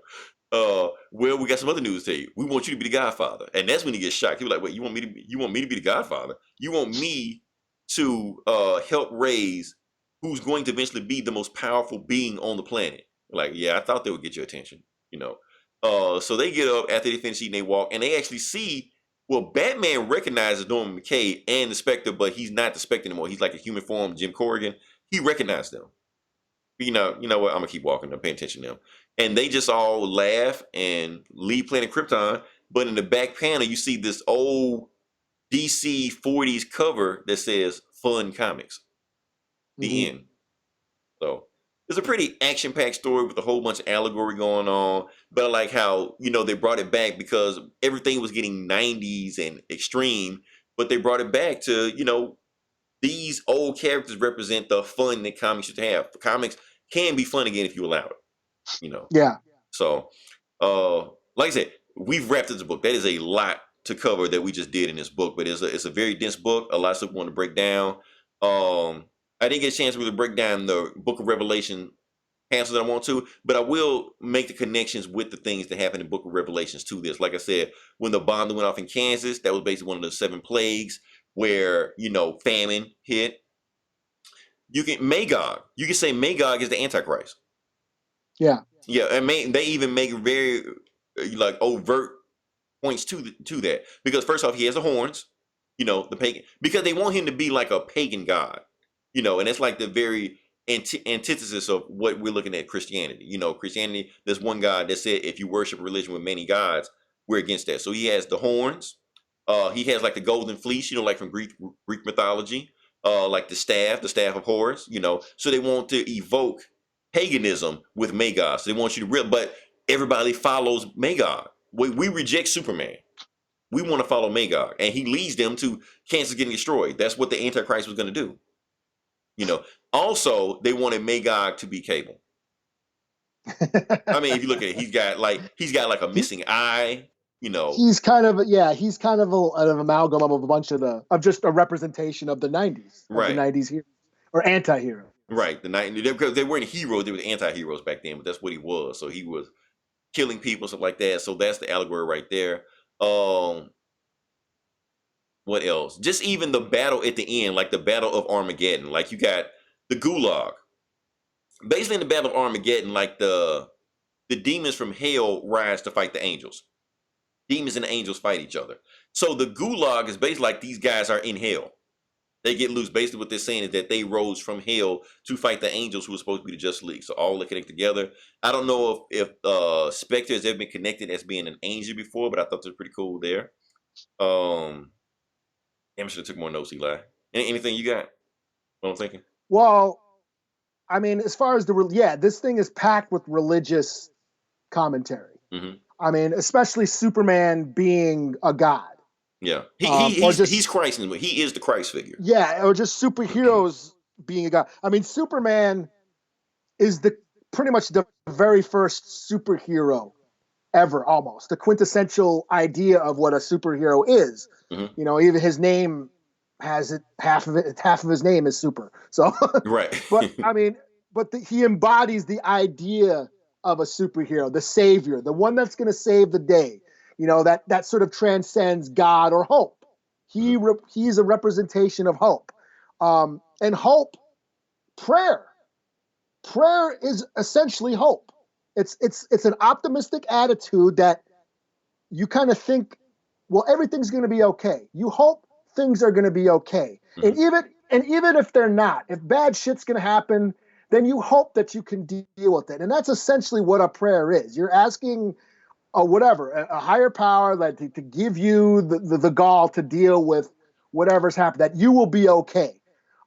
Well, we got some other news to tell you. We want you to be the Godfather. And that's when he gets shocked. He was like, wait, you want me to be the Godfather? You want me to help raise who's going to eventually be the most powerful being on the planet? Like, yeah, I thought they would get your attention. So they get up after they finish eating, they walk, and they actually see, well, Batman recognizes Norman McKay and the Spectre, but he's not the Spectre anymore. He's like a human form, Jim Corrigan. He recognized them. You know what? I'm gonna keep walking. I'm paying attention to them, and they just all laugh and leave Planet Krypton. But in the back panel, you see this old DC 40s cover that says "Fun Comics." The end. So it's a pretty action-packed story with a whole bunch of allegory going on. But I like how they brought it back because everything was getting 90s and extreme, but they brought it back to these old characters represent the fun that comics should have. Comics can be fun again if you allow it. Yeah. So, like I said, we've wrapped this book. That is a lot to cover that we just did in this book, but it's a very dense book. A lot of stuff we want to break down. I didn't get a chance to really break down the Book of Revelation half that I want to, but I will make the connections with the things that happen in Book of Revelations to this. Like I said, when the bomb went off in Kansas, that was basically one of the 7 plagues where famine hit. You can say Magog is the Antichrist. Yeah. And they even make very like overt points to that, because first off, he has the horns, the pagan, because they want him to be like a pagan god, and it's like the very antithesis of what we're looking at Christianity. Christianity, there's one God that said if you worship a religion with many gods, we're against that. So he has the horns. He has like the golden fleece, like from Greek mythology, like the staff of Horus, So they want to evoke paganism with Magog. So they want you to but everybody follows Magog. We reject Superman. We want to follow Magog, and he leads them to Kansas getting destroyed. That's what the Antichrist was going to do. Also, they wanted Magog to be Cable. I mean, if you look at it, he's got like a missing eye. He's kind of an amalgam of a bunch of just a representation of the 90s, of right. the 90s heroes or anti-heroes. Right. Because they weren't heroes, they were anti-heroes back then, but that's what he was. So he was killing people, stuff like that. So that's the allegory right there. What else? Just even the battle at the end, like the Battle of Armageddon. Like you got the Gulag. Basically in the Battle of Armageddon, like the demons from hell rise to fight the angels. Demons and angels fight each other. So the Gulag is basically like these guys are in hell. They get loose. Basically what they're saying is that they rose from hell to fight the angels who are supposed to be the Justice League. So all they connect together. I don't know if Spectre has ever been connected as being an angel before, but I thought that was pretty cool there. I should have took more notes, Eli. Anything you got? What I'm thinking? Well, I mean, as far as this thing is packed with religious commentary. Mm-hmm. I mean, especially Superman being a god. Yeah, he's Christ. He is the Christ figure. Yeah, or just superheroes being a god. I mean, Superman is the pretty much the very first superhero ever, almost the quintessential idea of what a superhero is. Hmm. You know, even his name has it, half of his name is super. So, Right. but I mean, he embodies the idea of a superhero, the savior, the one that's going to save the day. You know, that sort of transcends God or hope. Hmm. He's a representation of hope, and hope, prayer. Prayer is essentially hope. It's an optimistic attitude that you kind of think, well, everything's going to be okay. You hope things are going to be okay, Hmm. and even if they're not, if bad shit's going to happen, then you hope that you can deal with it. And that's essentially what a prayer is. You're asking a higher power that to give you the gall to deal with whatever's happened, that you will be okay.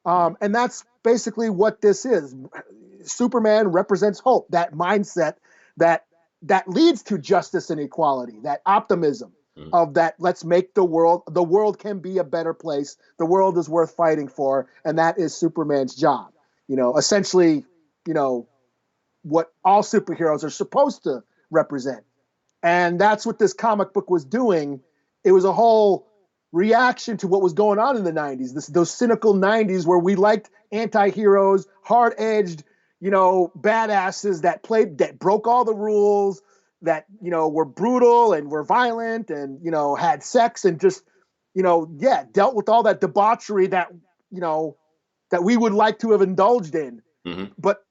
Hmm. And that's basically what this is. Superman represents hope, that mindset that leads to justice and equality, that optimism Hmm. of that, let's make the world can be a better place. The world is worth fighting for, and that is Superman's job. You know, essentially, you know, what all superheroes are supposed to represent. And that's what this comic book was doing. It was a whole reaction to what was going on in the 90s, those cynical 90s where we liked anti-heroes, hard-edged, you know, badasses that broke all the rules, that, you know, were brutal and were violent and, you know, had sex and just, you know, yeah, dealt with all that debauchery that, you know, that we would like to have indulged in. Hmm. But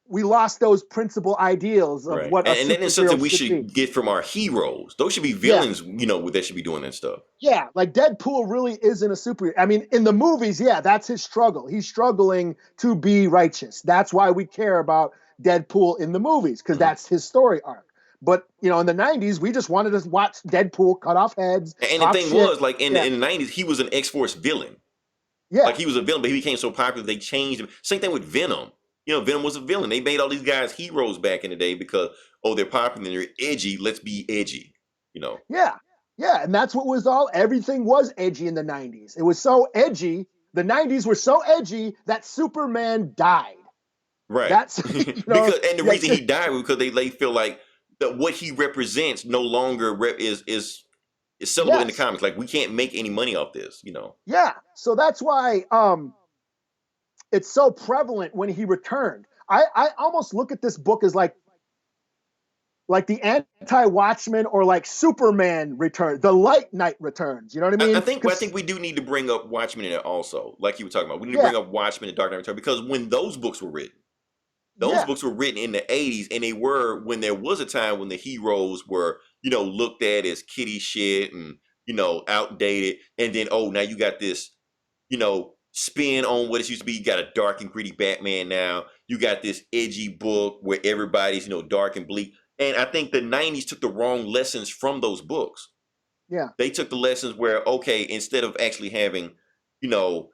we lost those principal ideals of Right. what a And that is something superhero we should be. should get from our heroes. Those should be Yeah. villains, you know, that should be doing that stuff. Yeah, like Deadpool really isn't a superhero. I mean, in the movies, yeah, that's his struggle. He's struggling to be righteous. That's why we care about Deadpool in the movies, because Hmm. that's his story arc. But, you know, in the 90s, we just wanted to watch Deadpool cut off heads, And the talk thing shit. was, like Yeah. in the 90s, he was an X-Force villain. Yeah. Like he was a villain, but he became so popular they changed him. Same thing with Venom. You know, Venom was a villain. They made all these guys heroes back in the day because they're popular and they're edgy. Let's be edgy. You know. Yeah. Yeah. And that's what was everything was edgy in the 90s. It was so edgy. The 90s were so edgy that Superman died. Right. That's, you know, Because and the reason he died was because they feel like that what he represents no longer is sellable in the yes. comics. Like we can't make any money off this. You know. Yeah. So that's why it's so prevalent when he returned. I almost look at this book as like the anti-Watchmen or like Superman return, the Light Knight returns. You know what I I mean? think I Because think we do need to bring up Watchmen in it also, like you were talking about. We need to yeah, bring up Watchmen and Dark Knight Return because when those books were written. Those yeah, books were written in the 80s, and they were when there was a time when the heroes were, you know, looked at as kiddie shit and, you know, outdated. And then, now you got this, you know, spin on what it used to be. You got a dark and gritty Batman now. You got this edgy book where everybody's, you know, dark and bleak. And I think the 90s took the wrong lessons from those books. yeah, They took the lessons where, okay, instead of actually having, you know,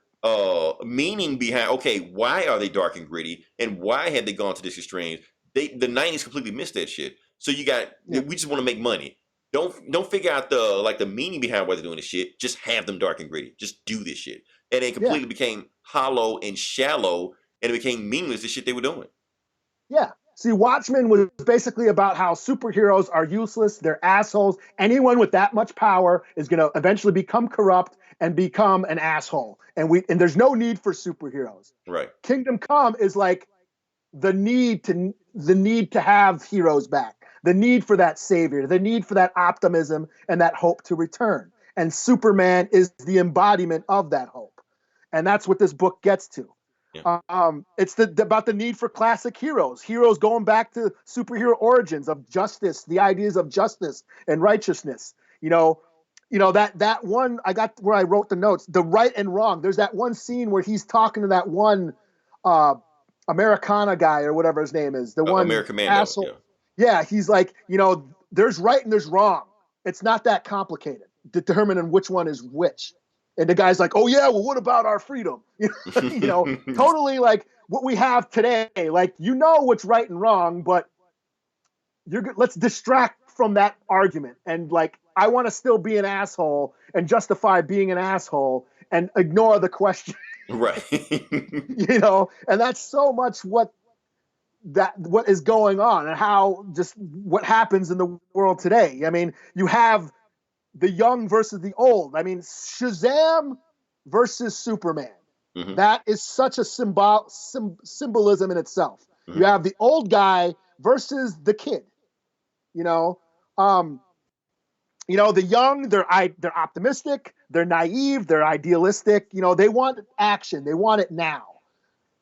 meaning behind, okay, why are they dark and gritty and why had they gone to this extreme? The 90s completely missed that shit. So yeah, we just want to make money. Don't figure out the meaning behind why they're doing this shit. Just have them dark and gritty. Just do this shit. And it yeah, completely became hollow and shallow and it became meaningless, the shit they were doing. yeah. See, Watchmen was basically about how superheroes are useless, they're assholes. Anyone with that much power is going to eventually become corrupt and become an asshole. And there's no need for superheroes. Right. Kingdom Come is like the need to have heroes back, the need for that savior, the need for that optimism and that hope to return. And Superman is the embodiment of that hope, and that's what this book gets to. Yeah. It's about the need for classic heroes going back to superhero origins of justice, the ideas of justice and righteousness. That one I got where I wrote the notes, the right and wrong. There's that one scene where he's talking to that one uh, Americana guy or whatever his name is, the one American Mando. asshole. Yeah. Yeah, he's like, there's right and there's wrong. It's not that complicated determining which one is which. And the guy's like, oh yeah, well, what about our freedom? Totally like what we have today. Like, what's right and wrong, but let's distract from that argument. And like, I want to still be an asshole and justify being an asshole and ignore the question. Right. And that's so much what is going on and how just what happens in the world today. I mean, you have the young versus the old. I mean, Shazam versus Superman. Hmm. That is such a symbolism in itself. Hmm. You have the old guy versus the kid. You know, um, the young, they're optimistic, they're naive, they're idealistic. They want action, they want it now.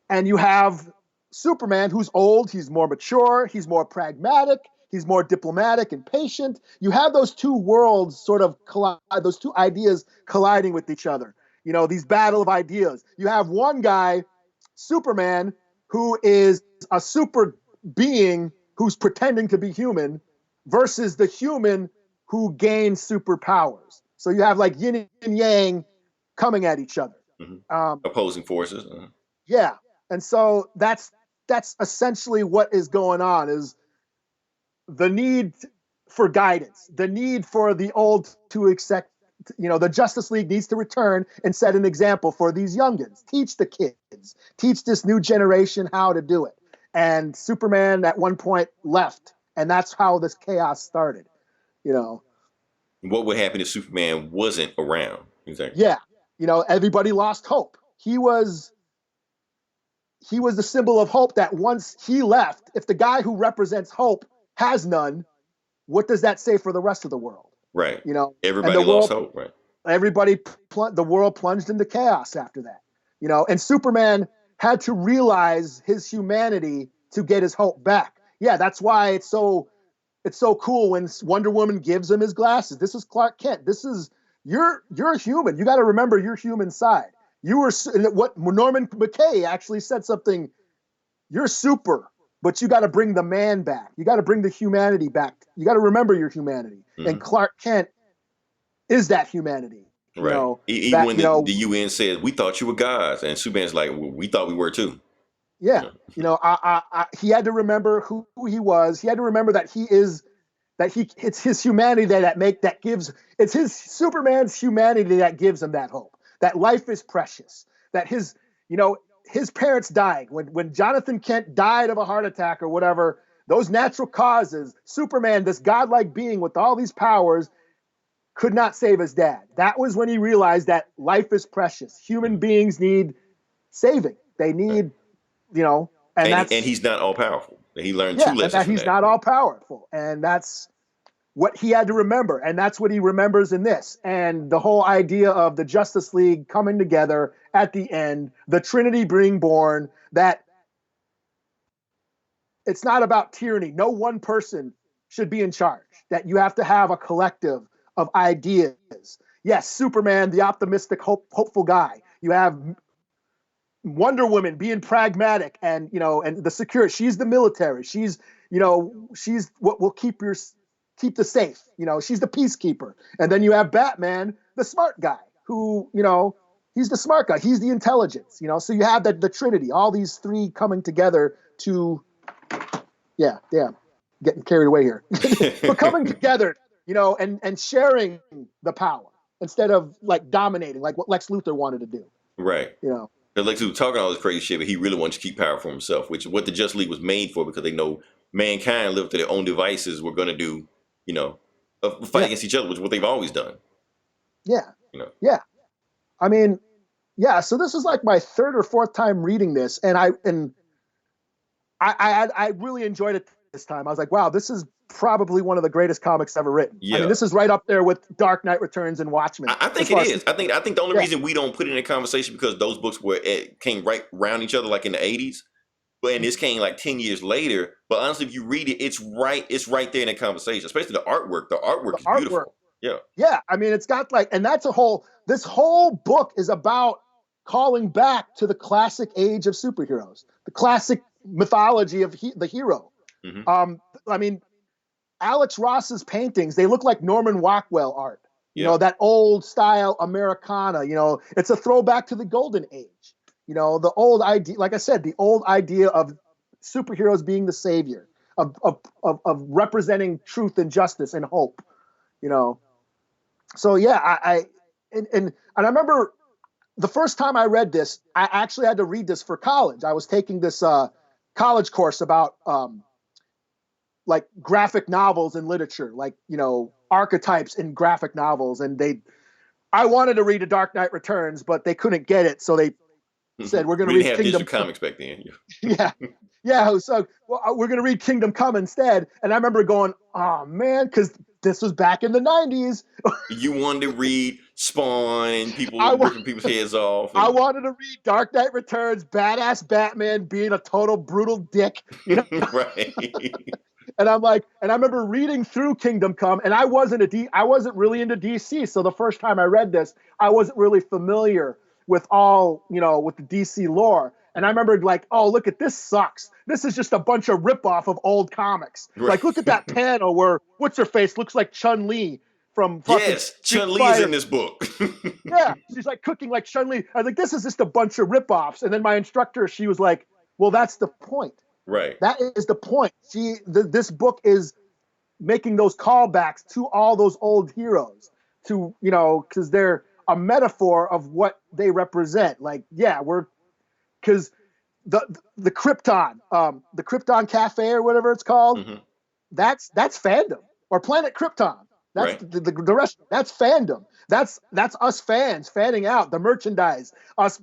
And you have Superman, who's old, he's more mature, he's more pragmatic, he's more diplomatic and patient. You have those two worlds sort of collide, those two ideas colliding with each other. These battle of ideas. You have one guy, Superman, who is a super being who's pretending to be human, versus the human who gains superpowers. So you have like yin and yang coming at each other. Hmm. Um, Opposing forces. yeah, and so that's essentially what is going on, is the need for guidance, the need for the old to accept. The Justice League needs to return and set an example for these youngins. Teach the kids, teach this new generation how to do it. And Superman at one point left, and that's how this chaos started. You know, What would happen if Superman wasn't around? Exactly. yeah, everybody lost hope. He was the symbol of hope, that once he left, if the guy who represents hope has none, what does that say for the rest of the world? Right. And the Everybody lost world, hope. Right. the world plunged into chaos after that. And Superman had to realize his humanity to get his hope back. Yeah, that's why it's so cool when Wonder Woman gives him his glasses. This is Clark Kent. This is you're human. You got to remember your human side. You were what Norman McKay actually said something. You're super, but you got to bring the man back. You got to bring the humanity back. You got to remember your humanity. Mm-hmm. And Clark Kent is that humanity. Right. Even when the UN says, we thought you were gods, and Superman's like, well, we thought we were too. Yeah. He had to remember who he was. He had to remember that it's his humanity it's his Superman's humanity that gives him that hope, that life is precious, that his parents died. When Jonathan Kent died of a heart attack or whatever, those natural causes, Superman, this godlike being with all these powers, could not save his dad. That was when he realized that life is precious. Human beings need saving. They need, and he's not all powerful. He learned two lessons that from he's that. not all powerful. And that's what he had to remember. And that's what he remembers in this. And the whole idea of the Justice League coming together at the end, the Trinity being born, that it's not about tyranny. No one person should be in charge, that you have to have a collective of ideas. Yes, Superman, the optimistic, hopeful guy. You have Wonder Woman being pragmatic and the secure. She's the military. She's what will keep the safe. She's the peacekeeper. And then you have Batman, the smart guy, who he's the smart guy. He's the intelligence. So you have the Trinity, all these three coming together to, getting carried away here, but coming together, and sharing the power instead of like dominating, like what Lex Luthor wanted to do. Right. Because Lex Luthor talking all this crazy shit, but he really wants to keep power for himself, which is what the Justice League was made for, because they know mankind lived to their own devices. We're going to do, fight against each other, which is what they've always done. Yeah. Yeah. I mean, yeah. So this is like my third or fourth time reading this, and I really enjoyed it this time. I was like, wow, this is probably one of the greatest comics ever written. Yeah. I mean, this is right up there with Dark Knight Returns and Watchmen. I think it is. I think the only reason we don't put it in a conversation because those books came right around each other, like in the 80s. And this came like 10 years later. But honestly, if you read it, it's right there in the conversation, especially the artwork. The artwork is beautiful. Yeah. Yeah. I mean, it's got and this whole book is about calling back to the classic age of superheroes, the classic mythology of the hero. Mm-hmm. I mean, Alex Ross's paintings, they look like Norman Rockwell art. That old style Americana, it's a throwback to the golden age. The old idea, like I said, the old idea of superheroes being the savior, of representing truth and justice and hope. So yeah, I remember the first time I read this, I actually had to read this for college. I was taking this college course about like graphic novels and literature, like, you know, archetypes in graphic novels. And I wanted to read A Dark Knight Returns, but they couldn't get it. So they said, we're going to We didn't read have digital Kingdom. comics back then. Yeah. Yeah. So we're going to read Kingdom Come instead. And I remember going, oh man, because this was back in the 90s. You wanted to read Spawn, people I, ripping people's heads off. I And... wanted to read Dark Knight Returns, badass Batman being a total brutal dick, you know? Right. And I'm like, and I remember reading through Kingdom Come, and I wasn't really into DC. So the first time I read this, I wasn't really familiar with all, you know, with the DC lore. And I remember like, oh, look at this sucks. This is just a bunch of ripoff of old comics. Right. Like, look at that panel where what's her face looks like Chun-Li from fucking Yes, Chun-Li is in this book. Yeah, she's like cooking like Chun-Li. I was like, this is just a bunch of ripoffs. And then my instructor, she was like, well, that's the point. Right. That is the point. This book is making those callbacks to all those old heroes, to, you know, because they're a metaphor of what they represent. Like, yeah, because the Krypton Cafe or whatever it's called, Mm-hmm. that's fandom. Or Planet Krypton. That's right. the rest. That's fandom. That's us fans fanning out the merchandise, us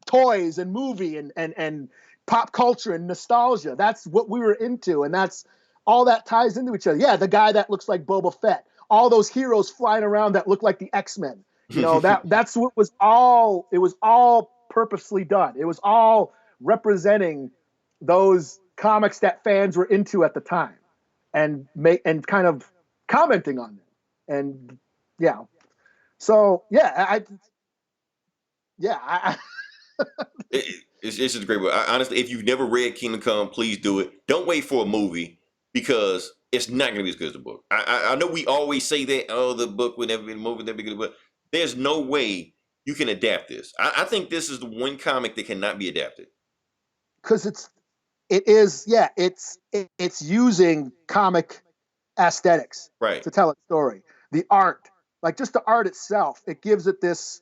toys and movie and pop culture and nostalgia. That's what we were into, and that's all that ties into each other. Yeah, the guy that looks like Boba Fett, all those heroes flying around that look like the X-Men. You know, that's what was all. It was all purposely done. It was all representing those comics that fans were into at the time, and kind of commenting on them. And yeah, so yeah, It's just a great book. Honestly, if you've never read Kingdom Come, please do it. Don't wait for a movie because it's not going to be as good as the book. I know we always say that, oh, the book would never be the movie, never be good, but there's no way you can adapt this. I think this is the one comic that cannot be adapted. Because it's using comic aesthetics Right. to tell its story. The art, like just the art itself, it gives it this,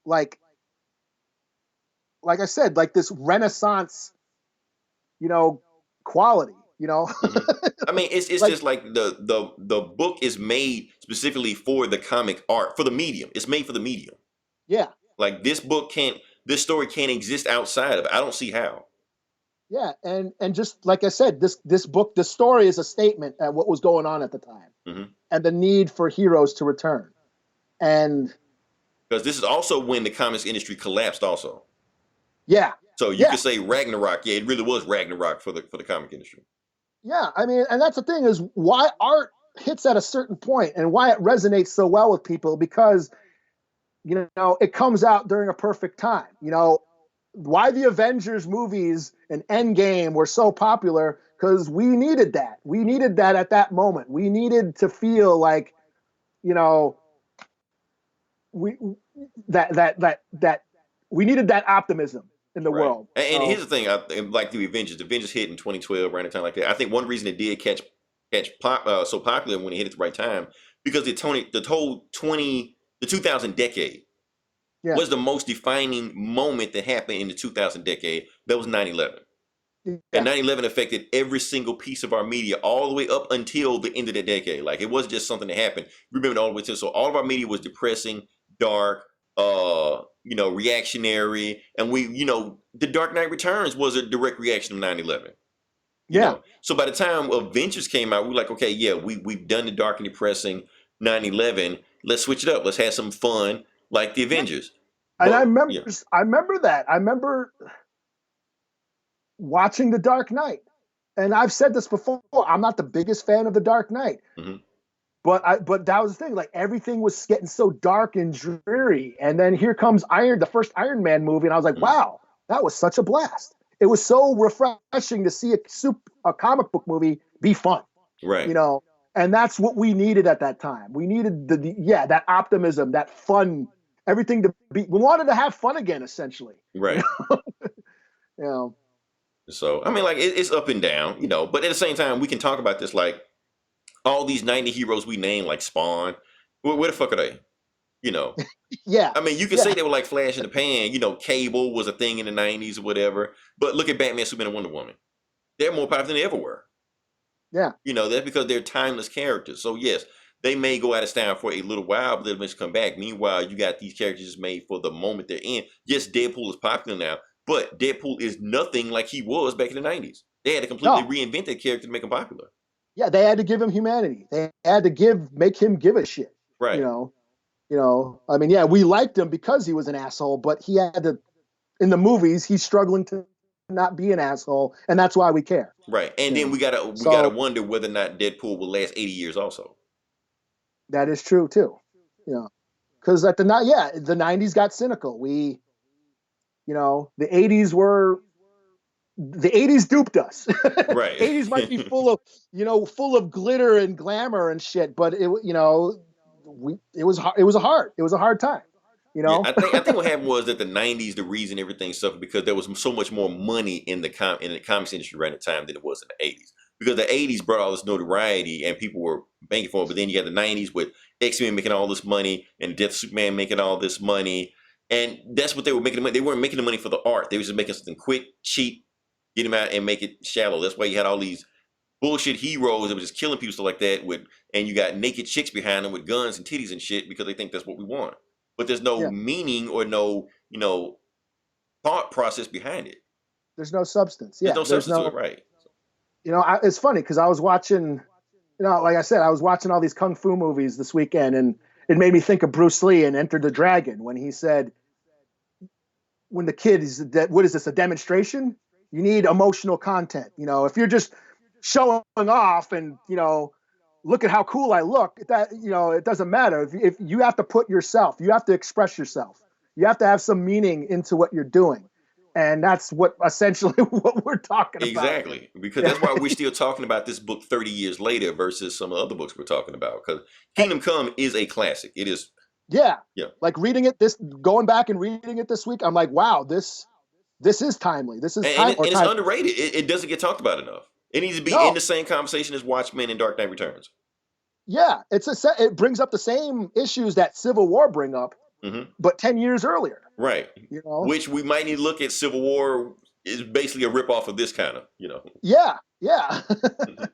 like I said, like this Renaissance, you know, quality. You know, Mm-hmm. I mean, it's like, just like the book is made specifically for the comic art, for the medium. It's made for the medium. Yeah. Like this story can't exist outside of it. I don't see how. Yeah, and just like I said, this book, the story is a statement at what was going on at the time, mm-hmm. and the need for heroes to return. And because this is also when the comics industry collapsed, also. Yeah. So you could say Ragnarok. Yeah, it really was Ragnarok for the comic industry. Yeah, I mean, and that's the thing is why art hits at a certain point and why it resonates so well with people, because, you know, it comes out during a perfect time. You know, why the Avengers movies and Endgame were so popular, because we needed that. We needed that at that moment. We needed to feel like, you know, we needed that optimism in the world. And here's the thing, like the Avengers hit in 2012, around a time like that. I think one reason it did catch so popular when it hit at the right time, because the 2000 decade was the most defining moment that happened in the 2000 decade. That was 9/11. Yeah. And 9/11 affected every single piece of our media all the way up until the end of the decade. Like, it wasn't just something that happened. Remember, all the way to, so all of our media was depressing, dark, you know, reactionary, and The Dark Knight Returns was a direct reaction to 9/11. You know? So by the time Avengers came out, we were like, okay, yeah, we've done the dark and depressing 9/11. Let's switch it up. Let's have some fun, like the Avengers. And I remember that. I remember watching The Dark Knight, and I've said this before. I'm not the biggest fan of The Dark Knight. Mm-hmm. But that was the thing. Like, everything was getting so dark and dreary, and then here comes the first Iron Man movie, and I was like, wow, that was such a blast. It was so refreshing to see a comic book movie be fun, right? You know, and that's what we needed at that time. We needed that optimism, that fun, everything to be. We wanted to have fun again, essentially, right? You know. So I mean, like, it's up and down, you know, but at the same time, we can talk about this, like, all these 90 heroes we name, like Spawn, where the fuck are they? You know, Yeah, I mean, you can yeah, say they were like flash in the pan. You know, cable was a thing in the '90s or whatever. But look at Batman, Superman, and Wonder Woman. They're more popular than they ever were. yeah. You know, that's because they're timeless characters. So yes, they may go out of style for a little while, but they'll eventually come back. Meanwhile, you got these characters made for the moment they're in. Yes, Deadpool is popular now, but Deadpool is nothing like he was back in the '90s. They had to completely No, reinvent that character to make him popular. yeah. They had to give him humanity. They had to make him give a shit. You Right. know, I mean, yeah, we liked him because he was an asshole, but he had to, in the movies, he's struggling to not be an asshole, and that's why we care. Right. And then we gotta So wonder whether or not Deadpool will last 80 years also. that is true too. You know, because the '90s got cynical. The '80s duped us. Right. '80s might be full of glitter and glamour and shit, but it was a hard time. You Yeah, know, I think what happened was that the '90s, the reason everything suffered because there was so much more money in the comics industry around the time than it was in the '80s. Because the '80s brought all this notoriety and people were banking for it, but then you got the '90s with X-Men making all this money and Death of Superman making all this money, and that's what they were making the money. They weren't making the money for the art; they were just making something quick, cheap, get them out and make it shallow. That's why you had all these bullshit heroes that were just killing people stuff like that and you got naked chicks behind them with guns and titties and shit because they think that's what we want. But there's no yeah. meaning or no, thought process behind it. There's no substance. There's Yeah, no there's substance to no. it, right? It's funny because I was watching. Like I said, I was watching all these kung fu movies this weekend, and it made me think of Bruce Lee and Enter the Dragon when he said, "When the kid is that, what is this, a demonstration? You need emotional content. If you're just showing off and look at how cool I look, that it doesn't matter. If you have to put yourself, you have to express yourself. You have to have some meaning into what you're doing, and that's what essentially what we're talking about here. Exactly. Because Yeah, that's why we're still talking about this book 30 years later versus some of the other books we're talking about. Because Kingdom Come is a classic. It is, yeah. yeah. Like going back and reading it this week, I'm like, wow, this is timely. This is And, time it, or and it's timeless. underrated. It doesn't get talked about enough. It needs to be in No, the same conversation as Watchmen and Dark Knight Returns. yeah, it brings up the same issues that Civil War bring up, Hmm. but 10 years earlier. Right. You know, Which we might need to look at Civil War is basically a ripoff of this kind of. yeah, yeah, Mhm.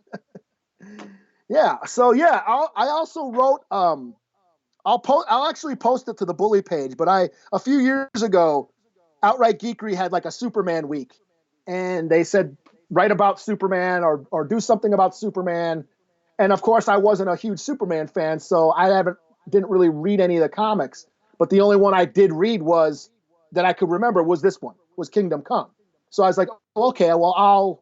yeah. So yeah, I also wrote. I'll actually post it to the Bully page, but a few years ago, Outright Geekery had like a Superman week, and they said write about Superman or do something about Superman. And of course, I wasn't a huge Superman fan, so didn't really read any of the comics. But the only one I did read was that I could remember was this one, was Kingdom Come. So I was like, okay, well, I'll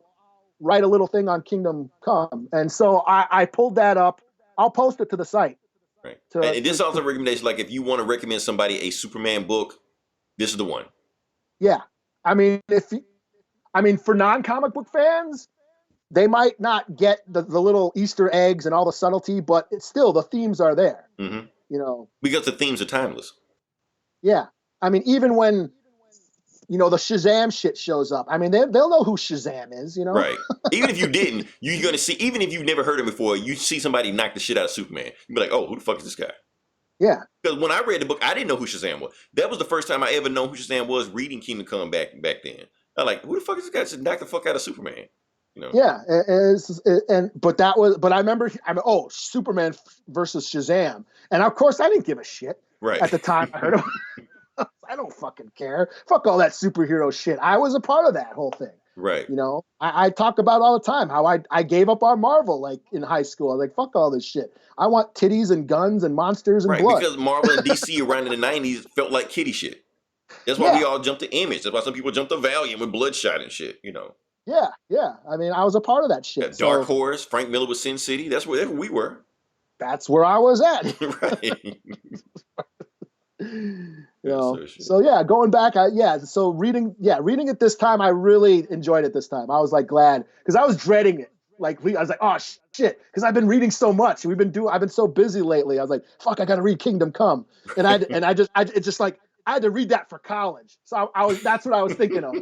write a little thing on Kingdom Come. And so I pulled that up. I'll post it to the site. Right. To, And this to, is also to a recommendation. Like if you want to recommend somebody a Superman book, this is the one. Yeah, I mean, for non-comic book fans, they might not get the little Easter eggs and all the subtlety, but it's still the themes are there. Hmm. You know, Because the themes are timeless. yeah. I mean, even when the Shazam shit shows up, I mean, they'll know who Shazam is. Right. Even if you didn't, you're gonna see. Even if you've never heard him before, you see somebody knock the shit out of Superman. You be like, "Oh, who the fuck is this guy?" Yeah, Because when I read the book, I didn't know who Shazam was. That was the first time I ever know who Shazam was. Reading Kingdom Come back then, I like, who the fuck is this guy? Just knock the fuck out of Superman. You know. yeah. But I remember, oh, Superman versus Shazam, and of course I didn't give a shit Right. at the time I heard him. I don't fucking care. Fuck all that superhero shit. I was a part of that whole thing. Right. I talk about all the time how I gave up on Marvel like in high school. I was like, fuck all this shit. I want titties and guns and monsters and Right. blood. Because Marvel and DC around in the '90s felt like kiddie shit. That's why we Yeah, all jumped to Image. That's why some people jumped to Valiant with Bloodshot and shit. yeah, yeah. I mean, I was a part of that shit. Dark So Horse, Frank Miller with Sin City. That's where we were. that's where I was at. Right. So yeah, going back, so reading it this time, I really enjoyed it this time. I was like glad because I was dreading it. Like I was like, oh shit, because I've been reading so much. I've been so busy lately. I was like, fuck, I got to read Kingdom Come, and it's just like I had to read that for college. So that's what I was thinking of,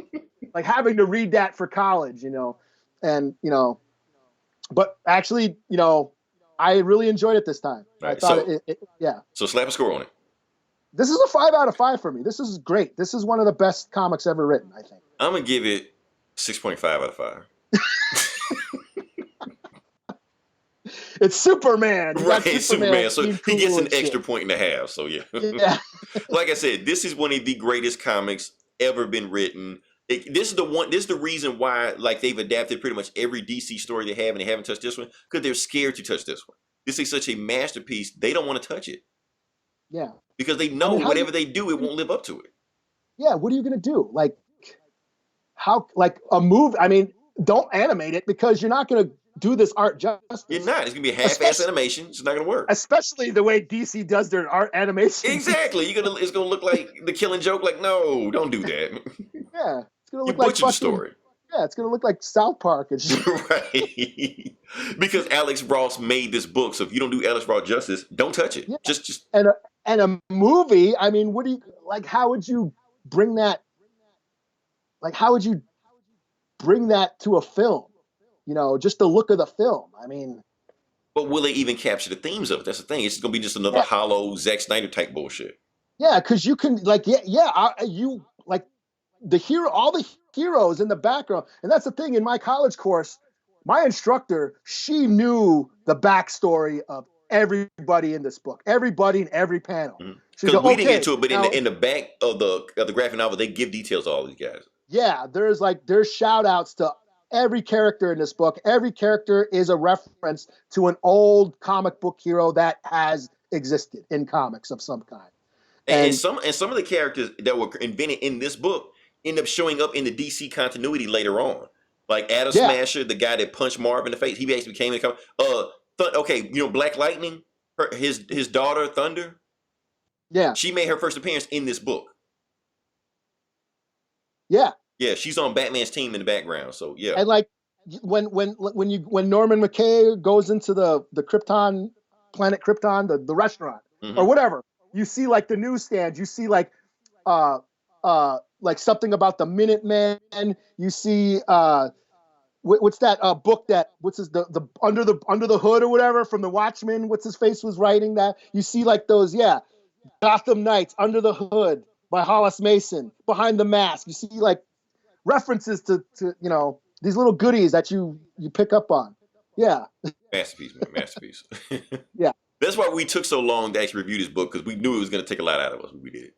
like having to read that for college, and but actually, I really enjoyed it this time. I Right. thought So yeah. slap a score on it. This is a 5 out of 5 for me. This is great. This is one of the best comics ever written, I think. I'm gonna give it 6.5 out of 5. It's Superman. Right, Superman. So he gets an extra shit. point and a half. So yeah. Yeah. Like I said, this is one of the greatest comics ever been written. This is the reason why like they've adapted pretty much every DC story they have, and they haven't touched this one because they're scared to touch this one. This is such a masterpiece. They don't want to touch it. Yeah. Because they know whatever they do, it won't live up to it. Yeah. What are you gonna do? Like, how? Like a movie? I mean, don't animate it because you're not gonna do this art justice. You're not. It's gonna be a half-ass animation. It's not gonna work. Especially the way DC does their art animation. Exactly. It's gonna look like the Killing Joke. Like, no, don't do that. Yeah, it's gonna look You butchered like the story. Yeah, it's gonna look like South Park and shit. Right. Because Alex Ross made this book, so if you don't do Alex Ross justice, don't touch it. Yeah. Just and a movie. I mean, what do you like? How would you bring that? Like, how would you bring that to a film? You know, just the look of the film. I mean, but will they even capture the themes of it? That's the thing. It's gonna be just another hollow Zack Snyder type bullshit. Yeah, because you can like, you like the hero, all the heroes in the background, and that's the thing. In my college course, my instructor, she knew the backstory of everybody in this book, everybody in every panel. Because we didn't get to it, but in the back of the graphic novel, they give details to all these guys. Yeah, there's shout outs to every character in this book. Every character is a reference to an old comic book hero that has existed in comics of some kind. And some of the characters that were invented in this book end up showing up in the DC continuity later on. Like Adam Smasher, the guy that punched Marv in the face, he actually became in the comic. Okay, you know Black Lightning, his daughter Thunder. Yeah, she made her first appearance in this book. Yeah, she's on Batman's team in the background. So yeah, and like when Norman McKay goes into the Krypton planet Krypton, the restaurant or whatever, you see like the newsstand, you see like something about the Minutemen, you see what's that book that the under the hood or whatever from the Watchmen, what's his face was writing that, you see like those Gotham Knights, Under the Hood by Hollis Mason, Behind the Mask, you see like references to you know these little goodies that you pick up on. Masterpiece, man, masterpiece. Yeah, that's why we took so long to actually review this book, because we knew it was going to take a lot out of us when we did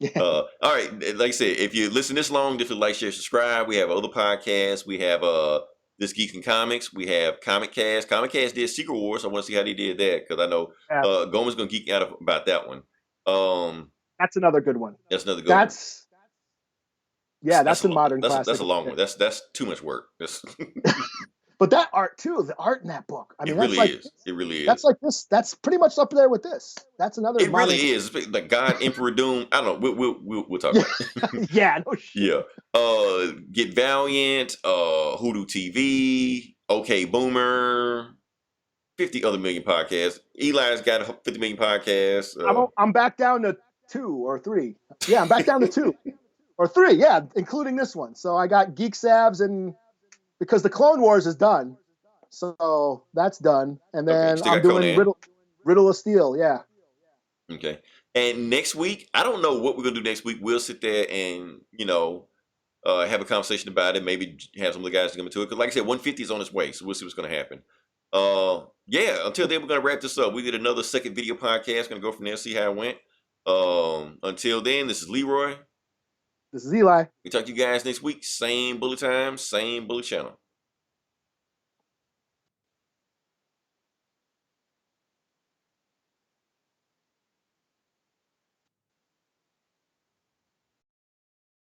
it. All right, like I said, if you listen this long, definitely like, share, subscribe. We have other podcasts. We have This Geeks and Comics. We have Comic Cast. Comic Cast did Secret Wars. I want to see how they did that, because I know Gomer's going to geek out about that one. That's another good one. That's another good one. That's a modern classic. That's a long one. That's too much work. But that art too, the art in that book. I mean, it really is. It really is. That's like this. That's pretty much up there with this. That's another. It really is. Like God, Emperor Doom. I don't know. We'll talk about it. Yeah. No shit. Yeah. Get Valiant. Hoodoo TV. Okay, Boomer. 50 other million podcasts. Eli's got a 50 million podcasts. I'm back down to 2 or 3. Yeah, I'm back down to 2 or 3. Yeah, including this one. So I got Geek Savs, and because the Clone Wars is done, so that's done. And then I'm doing Riddle of Steel. Yeah. Okay. And next week, I don't know what we're gonna do next week. We'll sit there and have a conversation about it. Maybe have some of the guys come into it. Because like I said, 150 is on its way, so we'll see what's gonna happen. Until then, we're gonna wrap this up. We did another second video podcast. Gonna go from there, see how it went. Until then, this is Leroy. This is Eli. We talk to you guys next week. Same bullet time, same bullet channel.